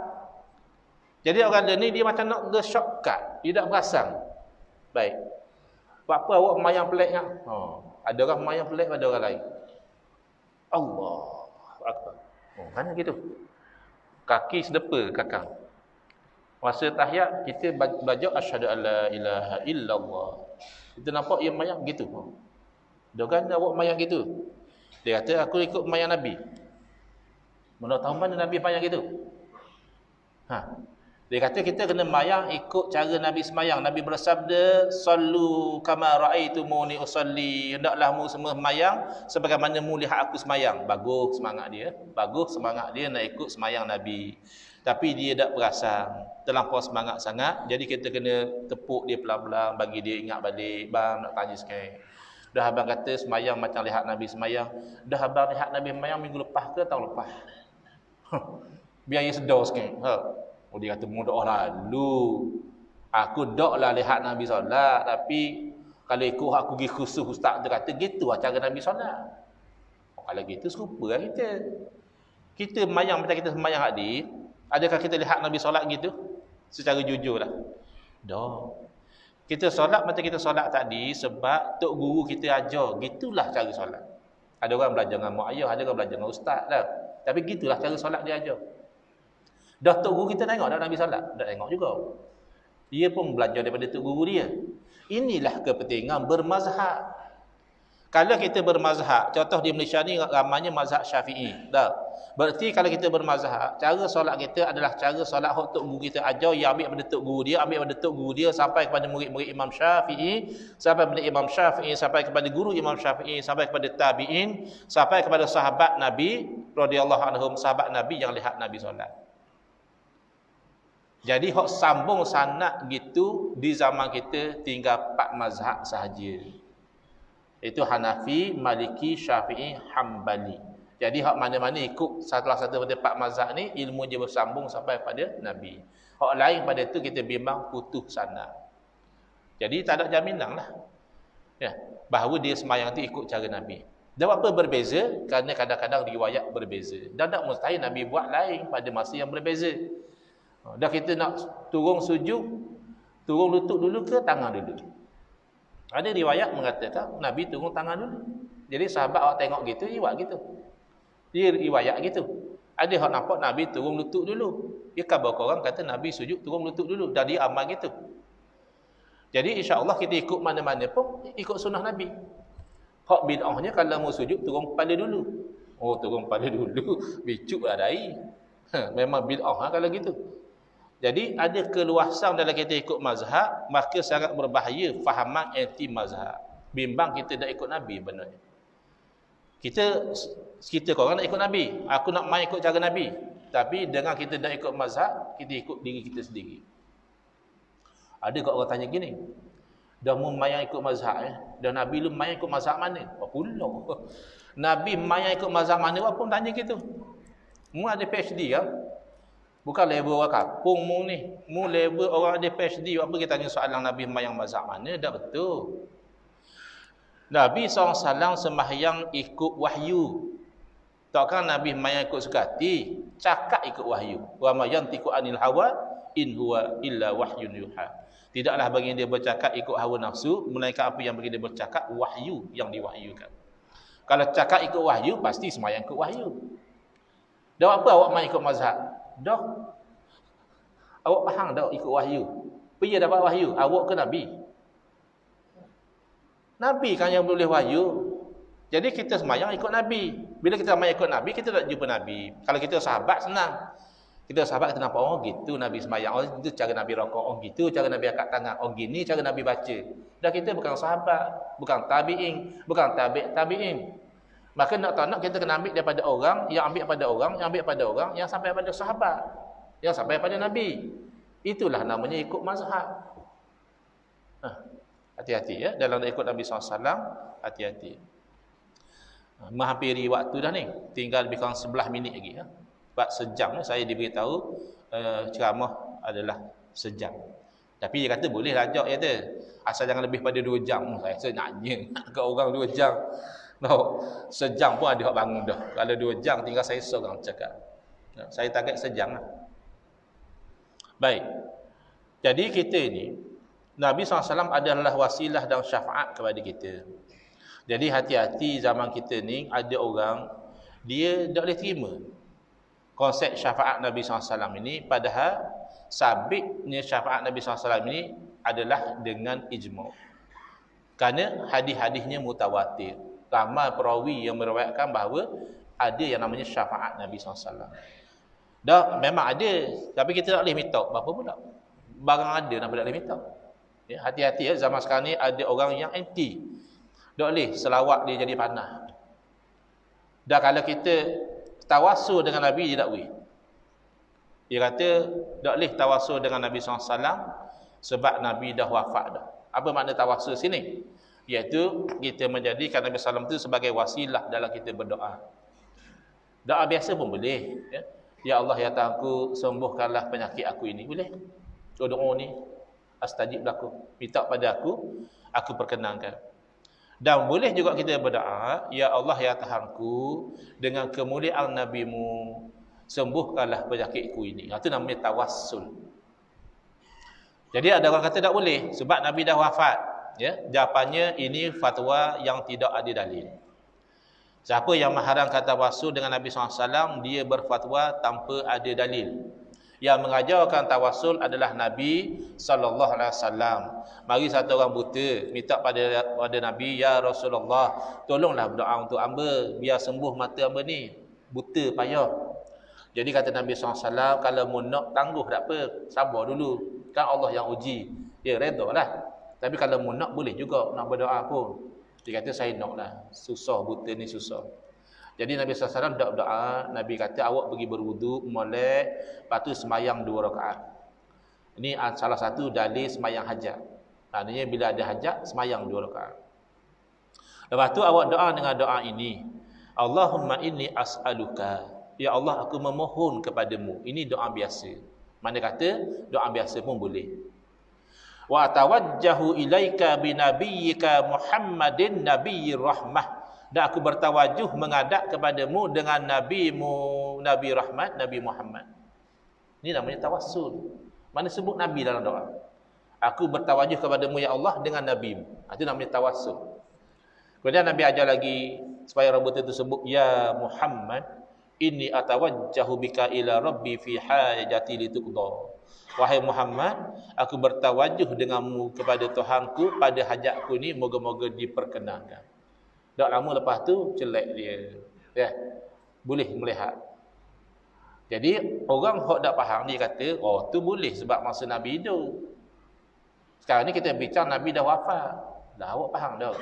Jadi orang ni dia macam nak ke shortcut. Dia tak perasan. Baik. Buat apa awak mayang pelik kan? Ada orang mayang pelik pada orang lain. Allah Akbar. Mana gitu? Kaki sedepa kakang. Masa tahiyat kita baca asyhadu alla ilaha illallah. Kita nampak ia mayang gitu. Dia kan awak mayang gitu. Dia kata aku ikut mayang Nabi. Mana tahu mana Nabi mayang gitu? Dia kata kita kena mayang ikut cara Nabi semayang. Nabi bersabda, "Sallu kama raaitumuni usalli." Hendaklah mu semua mayang sebagaimana mu lihat aku semayang. Bagus semangat dia. Bagus semangat dia nak ikut semayang Nabi. Tapi dia tak perasan. Terlampau semangat sangat. Jadi kita kena tepuk dia pelan-pelan bagi dia ingat balik. Bang nak tanya sikit. Dah abang kata semayang macam lihat Nabi semayang. Dah abang lihat Nabi semayang minggu lepas ke tahun lepas? Biar dia sedar sikit. Dia kata mu dak lalu. Aku dak lah lihat Nabi solat, tapi kalau ikut aku pergi khusus ustaz tu kata gitu lah cara Nabi solat. Kalau gitu serupa lah kita. Kita mayang macam kita sembahyang hadis, adakah kita lihat Nabi solat gitu? Secara jujurlah. Dak. Kita solat macam kita solat tadi sebab tok guru kita ajar, gitulah cara solat. Ada orang belajar dengan mak ayah, ada orang belajar dengan ustaz lah. Tapi gitulah cara solat dia ajar. Dah tok guru kita tengok dah Nabi solat? Tak tengok juga. Dia pun belajar daripada tok guru dia. Inilah kepentingan bermazhab. Kalau kita bermazhab, contoh di Malaysia ni ramainya mazhab Syafi'i. Dah. Berarti kalau kita bermazhab, cara solat kita adalah cara solat hak tok guru kita ajar, yang ambil daripada tok guru dia, ambil daripada tok guru dia sampai kepada murid-murid Imam Syafi'i, sampai kepada Imam Syafi'i, sampai kepada guru Imam Syafi'i, sampai kepada tabi'in, sampai kepada sahabat Nabi radhiyallahu anhum, sahabat Nabi yang lihat Nabi solat. Jadi hak sambung sanad gitu di zaman kita tinggal 4 mazhab sahaja. Itu Hanafi, Maliki, Syafi'i, Hambali. Jadi hak mana-mana ikut salah satu daripada 4 mazhab ni ilmu dia bersambung sampai pada Nabi. Hak lain pada tu kita bimbang putus sanad. Jadi tak ada jaminan lah. Ya, bahawa dia semayang tu ikut cara Nabi. Dan apa berbeza? Kerana kadang-kadang riwayat berbeza. Dan tak mustahil Nabi buat lain pada masa yang berbeza. Dah kita nak turun sujud, turun lutut dulu ke tangan dulu? Ada riwayat mengatakan Nabi turun tangan dulu. Jadi sahabat awak tengok gitu, dia buat gitu. Dia riwayat gitu. Ada orang nampak Nabi turun lutut dulu. Dia khabar orang kata Nabi sujud turun lutut dulu. Dan dia amal gitu. Jadi insya-Allah kita ikut mana-mana pun ikut sunnah Nabi. Hak bid'ahnya kalau mau sujud turun kepala dulu. Oh, turun kepala dulu. Bicuk lah dahi. Memang bid'ah kalau gitu. Jadi ada keluasan dalam kita ikut mazhab, maka sangat berbahaya fahaman anti mazhab. Bimbang kita dah ikut Nabi benarnya. Kita korang nak ikut Nabi. Aku nak main ikut cara Nabi. Tapi dengan kita dah ikut mazhab, kita ikut diri kita sendiri. Ada kau orang tanya gini. Dah mu main ikut mazhab Dah Nabi lu main ikut mazhab mana? Apa pula? Nabi main ikut mazhab mana? Apa pun tanya gitu. Mu ada PhD ya? Bukan level orang kampung mu ni. Mu level orang ada PhD. Apa kita tanya soalan Nabi mayang mazhab mana? Dah betul. Nabi SAW sembahyang ikut wahyu. Takkan Nabi mayang ikut suka hati. Cakap ikut wahyu. Wa ma yantiqu anil hawa in huwa illa wahyun yuha. Tidaklah bagi dia bercakap ikut hawa nafsu, melainkan apa yang bagi dia bercakap wahyu yang diwahyukan. Kalau cakap ikut wahyu, pasti sembahyang ikut wahyu. Dah apa awak main ikut mazhab? Dah. Awak faham dah ikut wahyu. Pergi dapat wahyu, awak ke Nabi? Nabi kan yang boleh wahyu. Jadi kita semayang ikut Nabi. Bila kita semayang ikut Nabi, kita tak jumpa Nabi. Kalau kita sahabat senang. Kita sahabat kita nampak, oh gitu Nabi sembahyang, oh itu cara Nabi rokok, oh gitu cara Nabi angkat tangan, oh gini cara Nabi baca. Dah kita bukan sahabat, bukan tabi'in, bukan tabi'in. Maka nak tak nak kita kena ambil daripada orang, yang ambil pada orang, yang ambil pada orang, yang sampai pada sahabat, yang sampai pada Nabi. Itulah namanya ikut mazhab. Hati-hati ya, dalam nak ikut Nabi SAW, hati-hati. Menghampiri waktu dah ni, tinggal lebih kurang 11 minit lagi ya. Sebab sejam saya diberitahu ceramah adalah sejam. Tapi dia kata boleh lajak ya tu. Asal jangan lebih pada 2 jam. Saya nanya ke orang 2 jam. No, sejam pun ada hak bangun dah. Kalau 2 jam tinggal saya seorang cakap. Saya target sejam lah. Baik. Jadi kita ini Nabi SAW adalah wasilah dan syafaat kepada kita. Jadi hati-hati zaman kita ni ada orang dia tak boleh terima konsep syafaat Nabi SAW ini, padahal sabitnya syafaat Nabi SAW ini adalah dengan ijma'. Kerana hadis-hadisnya mutawatir. Ramai perawi yang meriwayatkan bahawa ada yang namanya syafaat Nabi SAW. Dah memang ada, tapi kita tak boleh minta. Berapa pula? Barang ada, kenapa tak boleh minta? Ya, hati-hati ya, zaman sekarang ni ada orang yang anti. Tak boleh selawat dia jadi panah. Dah kalau kita tawassul dengan Nabi, dia tak boleh. Dia kata tak boleh tawassul dengan Nabi SAW sebab Nabi dah wafat dah. Apa makna tawassul sini? Iaitu kita menjadikan Nabi SAW itu sebagai wasilah dalam kita berdoa. Doa biasa pun boleh ya. Ya Allah ya Tuhanku, sembuhkanlah penyakit aku ini. Boleh? Doa ni astajib laku, minta pada aku perkenankan. Dan boleh juga kita berdoa, ya Allah ya Tuhanku, dengan kemuliaan Nabi-Mu, sembuhkanlah penyakitku ini. Itu namanya tawassul. Jadi ada orang kata tak boleh sebab Nabi dah wafat. Ya, jawapannya ini fatwa yang tidak ada dalil. Siapa yang mengharamkan tawassul dengan Nabi SAW, dia berfatwa tanpa ada dalil. Yang mengajarkan tawassul adalah Nabi SAW. Mari satu orang buta minta pada Nabi, ya Rasulullah, tolonglah berdoa untuk hamba biar sembuh mata hamba ni. Buta payah. Jadi kata Nabi SAW, kalau mu nak tangguh tak apa, sabar dulu. Kan Allah yang uji. Ya redha lah. Tapi kalau mu nak boleh juga nak berdoa pun. Dia kata saya nak lah. Susah, buta ni susah. Jadi Nabi SAW tak berdoa. Nabi kata awak pergi berwudu, molek, lepas tu semayang 2 rakaat. Ini salah satu dalil semayang hajat. Maknanya bila ada hajat, semayang 2 rakaat. Lepas tu awak doa dengan doa ini. Allahumma inni as'aluka. Ya Allah, aku memohon kepadamu. Ini doa biasa. Mana kata doa biasa pun boleh. Wa tawajjahu ilaika binabiyyika Muhammadin nabiyyir rahmah. Dan aku bertawajuh menghadap kepadamu dengan Nabi-Mu, Nabi Rahmat, Nabi Muhammad. Ini namanya tawassul. Mana sebut Nabi dalam doa. Aku bertawajuh kepadamu ya Allah dengan Nabi-Mu. Itu namanya tawassul. Kemudian Nabi ajar lagi supaya orang buta itu sebut, ya Muhammad, inni atawajjahu bika ila rabbi fi hajati lituqda. Wahai Muhammad, aku bertawajuh denganmu kepada Tuhanku pada hajatku ni, moga-moga diperkenankan. Tak lama lepas tu celak dia. Ya. Boleh melihat. Jadi orang hok tak faham dia kata, oh tu boleh sebab masa Nabi hidup. Sekarang ni kita bincang Nabi dah wafat. Dah awak faham dah.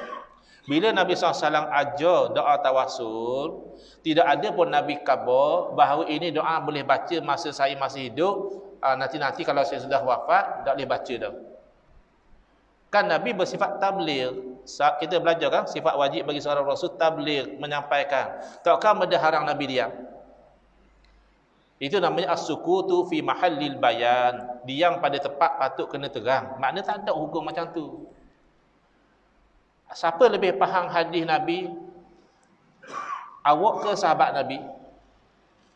Bila Nabi SAW ajar doa tawassul, tidak ada pun Nabi khabar bahawa ini doa boleh baca masa saya masih hidup, nanti-nanti kalau saya sudah wafat tak boleh baca dah. Kan Nabi bersifat tabligh. Kita belajar kan sifat wajib bagi seorang rasul tabligh, menyampaikan. Takkah mendeharang Nabi diam? Itu namanya as-sukutu fi mahallil bayan. Diam pada tempat patut kena terang. Makna tak ada hukum macam tu. Siapa lebih faham hadis Nabi? Awak ke sahabat Nabi?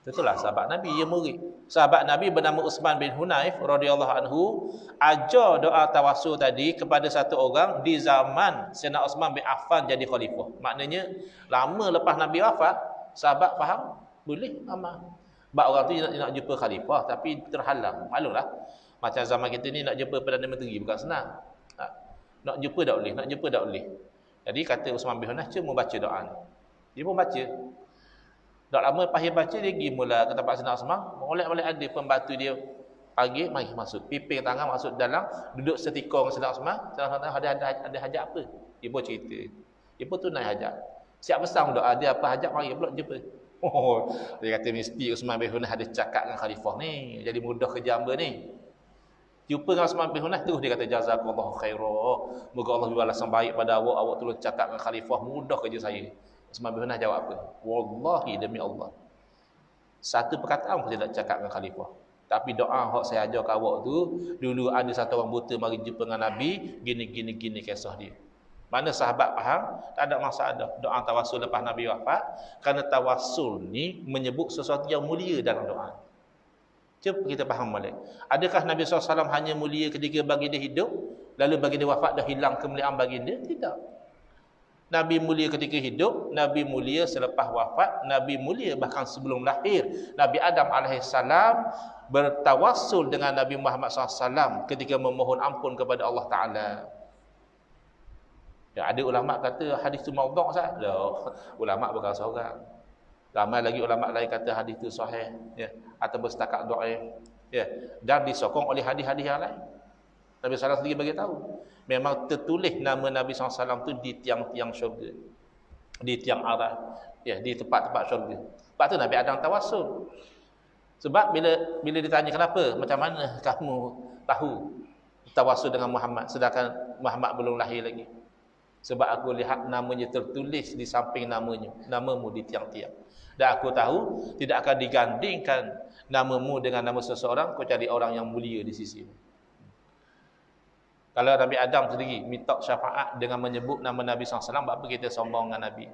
Itulah sahabat Nabi, ya murid. Sahabat Nabi bernama Utsman bin Hunayf radhiyallahu anhu ajar doa tawassul tadi kepada satu orang di zaman Sayyidina Utsman bin Affan jadi khalifah. Maknanya lama lepas Nabi wafat, sahabat faham boleh amal. Sebab orang tu nak jumpa khalifah tapi terhalang. Maklumlah. Macam zaman kita ni nak jumpa Perdana Menteri bukan senang. Nak jumpa tak boleh, nak jumpa tak boleh. Jadi kata Utsman bin Hunayf cuma baca doa ni. Dia pun baca. Tak lama pahir baca dia pergi mula ke tempat senang semang, molek-molek ada pembantu dia panggil, mari masuk. Piping tangan masuk dalam, duduk setikung senang semang, ada hajat apa? Dia pun cerita. Dia pun tunai hajat. Siap pesan doa dia apa hajat mari pula jumpa. Oh, dia kata mesti Uthman bin Hunayf ada cakap dengan khalifah ni. Jadi mudah kerja hamba ni. Jumpa dengan Uthman bin Hunayf terus dia kata jazakallahu khairan. Moga Allah balasan baik pada awak. Awak tolong cakap dengan khalifah, mudah kerja saya. Uthman bin Hunayf jawab apa? Wallahi demi Allah, satu perkataan pun saya tak cakap dengan khalifah. Tapi doa hak saya ajar ke awak tu, dulu ada satu orang buta mari jumpa dengan Nabi, gini kisah dia. Mana sahabat faham, tak ada masalah. Doa tawassul lepas Nabi wafat, kerana tawassul ni menyebut sesuatu yang mulia dalam doa. Cuba kita faham balik. Adakah Nabi SAW hanya mulia ketika baginda hidup, lalu baginda wafat dah hilang kemuliaan baginda? Tidak. Nabi mulia ketika hidup, Nabi mulia selepas wafat, Nabi mulia bahkan sebelum lahir. Nabi Adam AS bertawassul dengan Nabi Muhammad SAW ketika memohon ampun kepada Allah Ta'ala. Ya, ada ulama kata hadis tu maudhu' sah. Ulama bukan seorang. Ramai lagi ulama lain kata hadis tu sahih, ya, atau setakat dhaif, ya, dan disokong oleh hadis-hadis yang lain. Nabi SAW sendiri bagi tahu, memang tertulis nama Nabi SAW tu di tiang-tiang syurga, di tiang arah, ya, di tempat-tempat syurga. Sebab tu Nabi Adam tawassul. Sebab bila ditanya kenapa, macam mana kamu tahu tawassul dengan Muhammad sedangkan Muhammad belum lahir lagi? Sebab aku lihat namanya tertulis di samping namanya, namamu di tiang-tiang. Dan aku tahu tidak akan digandingkan namamu dengan nama seseorang kecuali orang yang mulia di sisimu. Kalau Nabi Adam sendiri minta syafaat dengan menyebut nama Nabi SAW, apa kita sombong dengan Nabi?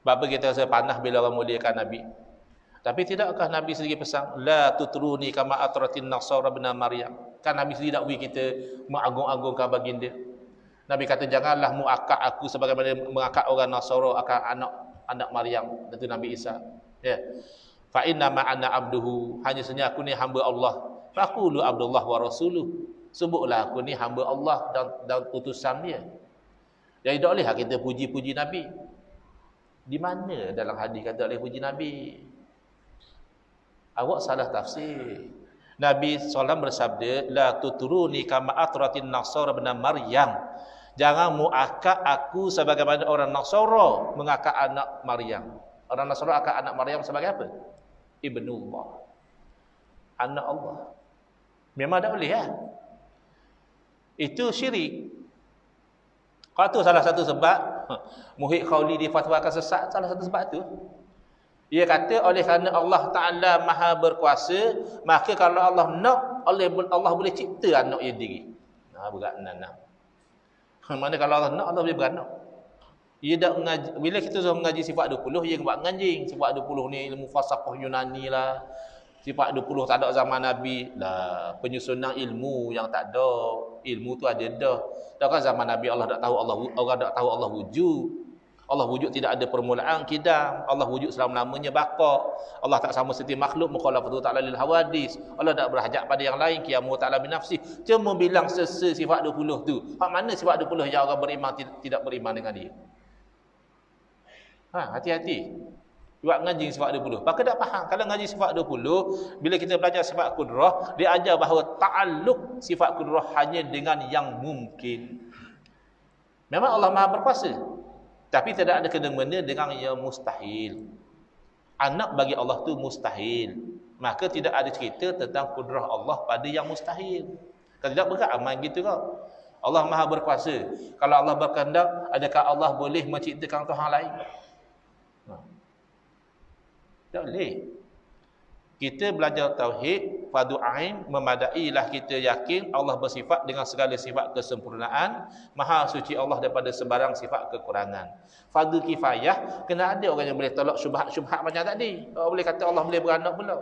Apa kita rasa panah bila orang muliakan Nabi? Tapi tidakkah Nabi sendiri pesan, la tutruni kama atratin nasara bin Maryam? Kan Nabi sendiri tak beri kita mengagung-agungkan baginda. Nabi kata janganlah mu akad aku sebagaimana mengakad orang Nasara akan anak Maryam, itu Nabi Isa. Ya. Fa inna ma ana abduhu, hanya saja aku ni hamba Allah. Faqulu Abdullah wa rasuluh. Sebutlah aku ni hamba Allah dan utusan dia. Jadi tak boleh kita puji-puji Nabi. Di mana dalam hadis kata boleh puji Nabi? Awak salah tafsir. Nabi SAW bersabda, la tuturuni kama atratin nasara bin Maryam. Jangan muakad aku sebagaimana orang Nasara mengakad anak Maryam. Orang Nasara akad anak Maryam sebagai apa? Ibnullah. Anak Allah. Memang tak boleh ya? Itu syirik. Kalau tu salah satu sebab Muhyiddin Khawli difatwakan sesat, salah satu sebab tu. Dia kata oleh kerana Allah Ta'ala Maha berkuasa, maka kalau Allah nak, Allah boleh cipta anak dia diri. Berat nak. Mana kalau Allah nak, Allah boleh beranak. Dia dah mengaji, bila kita sudah mengaji sifat 20, dia buat nganjing. Sifat 20 ni ilmu falsafah Yunani lah. Sifat 20 tak ada zaman Nabi lah. Penyusunan ilmu yang tak ada. Ilmu tu ada dah. Dah kan zaman Nabi Allah tak tahu orang tak tahu Allah wujud. Allah wujud tidak ada permulaan kidam. Allah wujud selama-lamanya baqa. Allah tak sama seperti makhluk, mukhalafatu ta'ala lil hawadis. Allah tak berhajat pada yang lain, qiyamu ta'ala bi nafsi. Cuma bilang sifat 20 tu. Hak mana sifat 20 yang orang beriman tidak beriman dengan dia? Hati-hati. Buat ngaji sifat 20. Maka tak faham. Kalau ngaji sifat 20, bila kita belajar sifat kudrah, dia ajar bahawa ta'alluq sifat kudrah hanya dengan yang mungkin. Memang Allah Maha berkuasa. Tapi tidak ada kena-mena dengan yang mustahil. Anak bagi Allah tu mustahil. Maka tidak ada cerita tentang kudrah Allah pada yang mustahil. Kalau tidak berat aman gitu kau. Allah Maha berkuasa. Kalau Allah berkehendak, adakah Allah boleh menciptakan Tuhan lain? Tak boleh. Kita belajar tauhid, fardu ain, memadailah kita yakin Allah bersifat dengan segala sifat kesempurnaan, maha suci Allah daripada sebarang sifat kekurangan. Fardu kifayah, kena ada orang yang boleh tolak syubhat-syubhat macam tadi. Orang boleh kata Allah boleh beranak pula.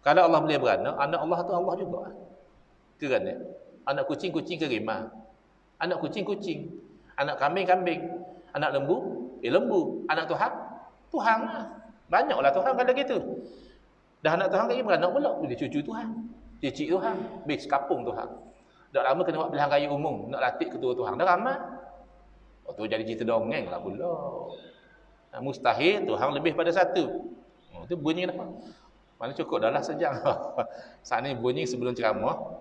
Kalau Allah boleh beranak, anak Allah tu Allah juga. Kerana anak kucing ke rimah. Anak kucing. Anak kambing. Anak lembu, lembu. Anak Tuhan lah. Banyaklah Tuhan kalau gitu. Dah anak Tuhan kaya beranak pula. Dia cucu Tuhan. Cicit Tuhan. Bis kapung Tuhan. Dah lama kena buat pilihan raya umum. Nak latih ketua Tuhan. Dah ramai. Tu jadi cerita dongeng lah pula. Mustahil Tuhan lebih pada satu. Itu bunyi dah. Mana cukup dah lah sejam. Saat ni bunyi sebelum ceramah.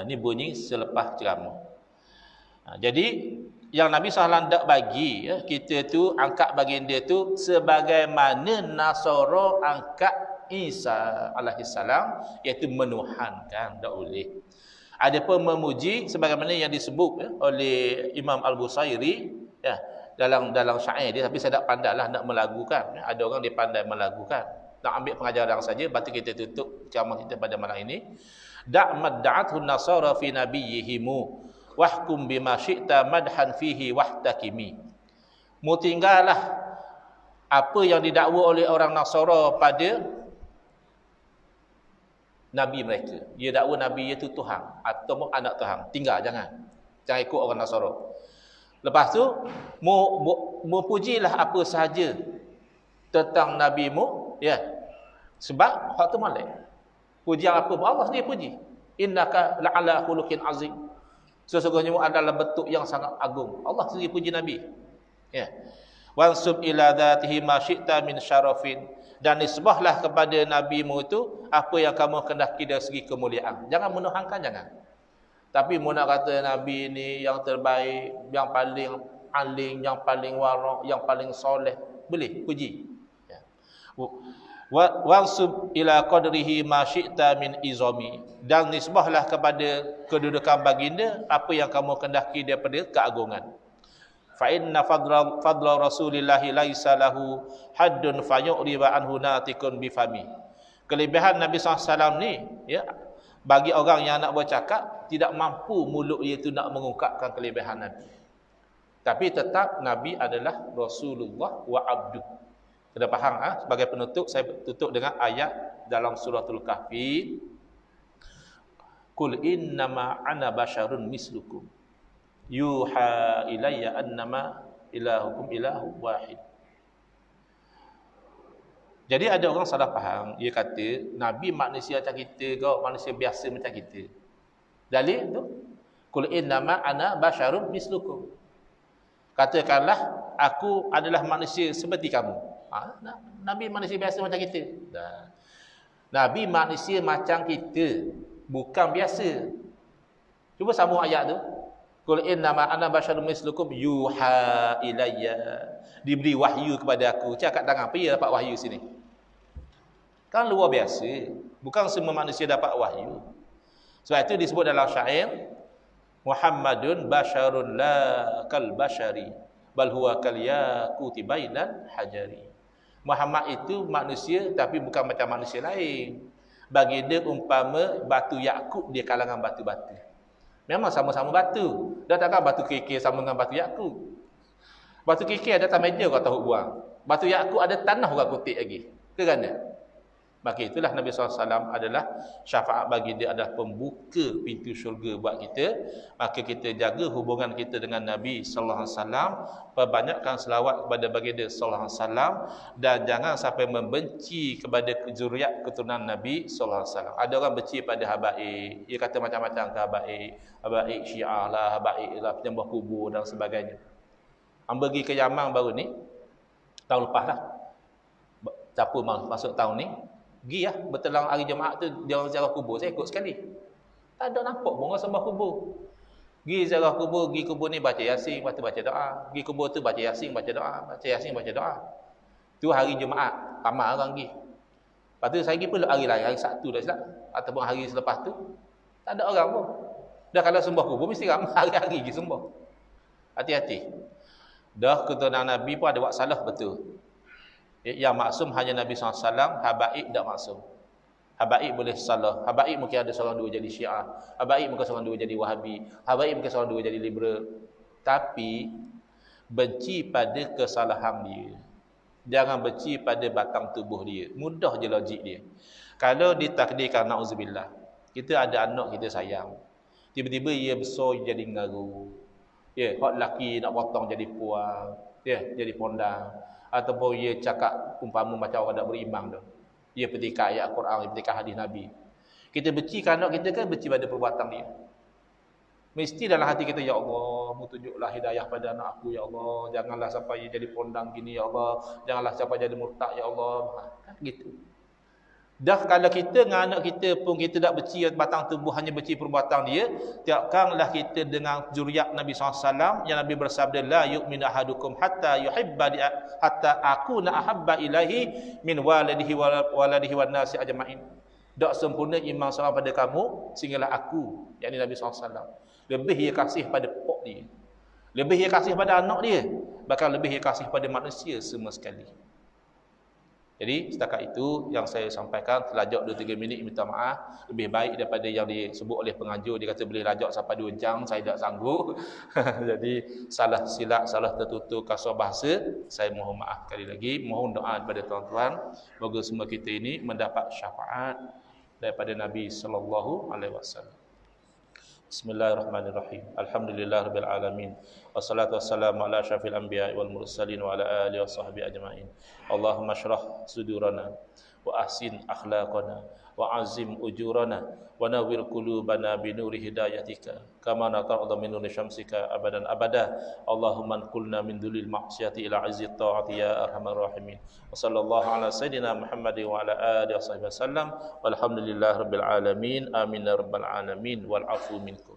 Ni bunyi selepas ceramah. Jadi yang Nabi SAW tak bagi kita tu angkat baginda tu sebagaimana Nasara angkat Isa alaihissalam, iaitu menuhankan, tak boleh. Adapun memuji sebagaimana yang disebut oleh Imam Al-Busairi dalam syair dia, tapi saya tak pandailah nak melagukan. Ada orang dia pandai melagukan. Nak ambil pengajaran saja, batu kita tutup ceramah kita pada malam ini. Da'mad da'athu nasara fi nabiyyihimu wahkum bima syi'ta madhan fihi wahtakimi. Mu tinggallah apa yang didakwa oleh orang Nasara pada nabi mereka. Dia dakwa nabi itu Tuhan atau anak Tuhan. Tinggal, jangan ikut orang Nasara. Lepas tu mu pujilah apa sahaja tentang nabimu, sebab hak tu molek. Pujian apa pun Allah sendiri puji. Innaka la'ala khuluqin azim. Sesungguhnya adalah bentuk yang sangat agung. Allah sendiri puji Nabi. Wansub ila dzatihi ma syi'ta min syarafin. Dan nisbahlah kepada nabimu itu apa yang kamu kehendaki dari segi kemuliaan. Jangan menuhankan, jangan. Tapi mu nak kata nabi ni yang terbaik, yang paling alim, yang paling warak, yang paling soleh, boleh puji. Wansub ila qadrihi ma syi'ta min izami. Dan nisbahlah kepada kedudukan baginda apa yang kamu kehendaki daripada keagungan. Fa inna fadla Rasulillah laisa lahu haddun fayuriba anhu natikun bifami. Kelebihan Nabi SAW ni, bagi orang yang nak bercakap, tidak mampu mulut dia itu nak mengungkapkan kelebihan Nabi. Tapi tetap Nabi adalah Rasulullah wa abdu. Kita faham? Sebagai penutup, saya tutup dengan ayat dalam suratul Kahfi. Qul innama ana basyarun mislukum yuha ilayya annama ilahukum ilahu wahid. Jadi ada orang salah faham, dia kata Nabi manusia macam kita ke, manusia biasa macam kita. Dalil tu, qul innama ana basyarun mislukum. Katakanlah aku adalah manusia seperti kamu. Nabi manusia biasa macam kita. Nabi manusia macam kita, bukan biasa. Cuba sambung ayat tu. Qul innama ana basyarun mislukum yuha ilayya. Diberi wahyu kepada aku. Cakap tangan, apa dia dapat wahyu sini? Kan luar biasa. Bukan semua manusia dapat wahyu. Sebab itu disebut dalam syair, Muhammadun basyarun la kal basyari bal huwa kal yaquti bainal hajari. Muhammad itu manusia tapi bukan macam manusia lain. Bagi dia umpama batu yakut dia kalangan batu-batu. Memang sama-sama batu. Dah takkan batu kekil sama dengan batu yakut. Batu kekil ada atas meja kau tahu buang. Batu yakut ada tanah orang kutip lagi. Kerana maka itulah Nabi SAW adalah syafaat bagi dia, adalah pembuka pintu syurga buat kita. Maka kita jaga hubungan kita dengan Nabi SAW, perbanyakkan selawat kepada baginda SAW, dan jangan sampai membenci kepada zuriat keturunan Nabi SAW. Ada orang benci pada habaib, dia kata macam-macam ke habaib Syiah lah, habaib lah, penyembah kubur dan sebagainya. Hamba pergi ke Yaman baru ni, tahun lepas lah, siapa masuk tahun ni, pergi lah, bertelang hari Jumaat tu dia orang ziarah kubur, saya ikut sekali. Tak ada nampak pun orang sembah kubur. Pergi ziarah kubur, pergi kubur ni baca Yasin, baca doa. Pergi kubur tu baca Yasin, baca doa, baca Yasin, baca doa. Tu hari Jumaat, ramai orang pergi. Lepas tu saya pergi pula hari lain, hari Sabtu dah silap, ataupun hari selepas tu tak ada orang pun. Dah kalau sembah kubur mesti ramai hari-hari pergi sembah. Hati-hati. Dah keturunan Nabi pun ada buat salah betul. Yang maksum hanya Nabi SAW, habaib tak maksum. Habaib boleh salah. Habaib mungkin ada seorang dua jadi Syiah. Habaib mungkin seorang dua jadi Wahabi. Habaib mungkin seorang dua jadi liberal. Tapi benci pada kesalahan dia. Jangan benci pada batang tubuh dia. Mudah je logik dia. Kalau ditakdirkan, na'udzubillah, kita ada anak kita sayang, tiba-tiba ia besar jadi ngaru. Hak lelaki nak potong jadi puang. Jadi pondang. Ataupun ia cakap umpama macam orang tak beriman tu. Ia petikan ayat Quran, ia petikan hadis Nabi. Kita benci anak kita kan benci pada perbuatan dia. Mesti dalam hati kita, ya Allah, mu tunjuklah hidayah pada anak aku ya Allah, janganlah sampai ia jadi pondang gini ya Allah, janganlah sampai jadi murtad ya Allah. Kan gitu. Dah kalau kita dengan anak kita pun kita tak benci batang tubuh, hanya benci perbuatan dia, tiapkanlah kita dengan zuriat Nabi SAW yang Nabi bersabda, la yu'minu ahadukum hatta yuhibba hatta akuna ahabba ilahi min waladihi wan nasi ajma'in. Tak sempurna iman seorang pada kamu sehinggalah aku, yakni Nabi SAW, lebih ia kasih pada pok dia, lebih ia kasih pada anak dia, bahkan lebih ia kasih pada manusia semua sekali. Jadi setakat itu yang saya sampaikan. Terlajak 2-3 minit, minta maaf. Lebih baik daripada yang disebut oleh pengajar. Dia kata boleh lajak sampai 2 jam, saya tak sanggup. Jadi salah silap, salah tertutur kasar bahasa, saya mohon maaf sekali lagi. Mohon doa kepada tuan-tuan, moga semua kita ini mendapat syafaat daripada Nabi sallallahu alaihi wasallam. Bismillahirrahmanirrahim. Alhamdulillahirabbil alamin. Wassalatu wassalamu ala asyrafil anbiya'i wal mursalin wa ala alihi washabbihi ajmain. Allahumma shrah sudurana wa ahsin akhlaqana wa azim ujurana wa nawwir qulubana bi nuri hidayatika kama nata'adha min nuri syamsika abadan abada. Allahumma anqulna min dhulil ma'siyati ila izzi ta'ati ya arhamar rahimin. Wa sallallahu ala sayidina Muhammadin wa ala alihi washabbihi wasallam. Walhamdulillahirabbil alamin. Amin ya rabbal alamin wal afu minkum.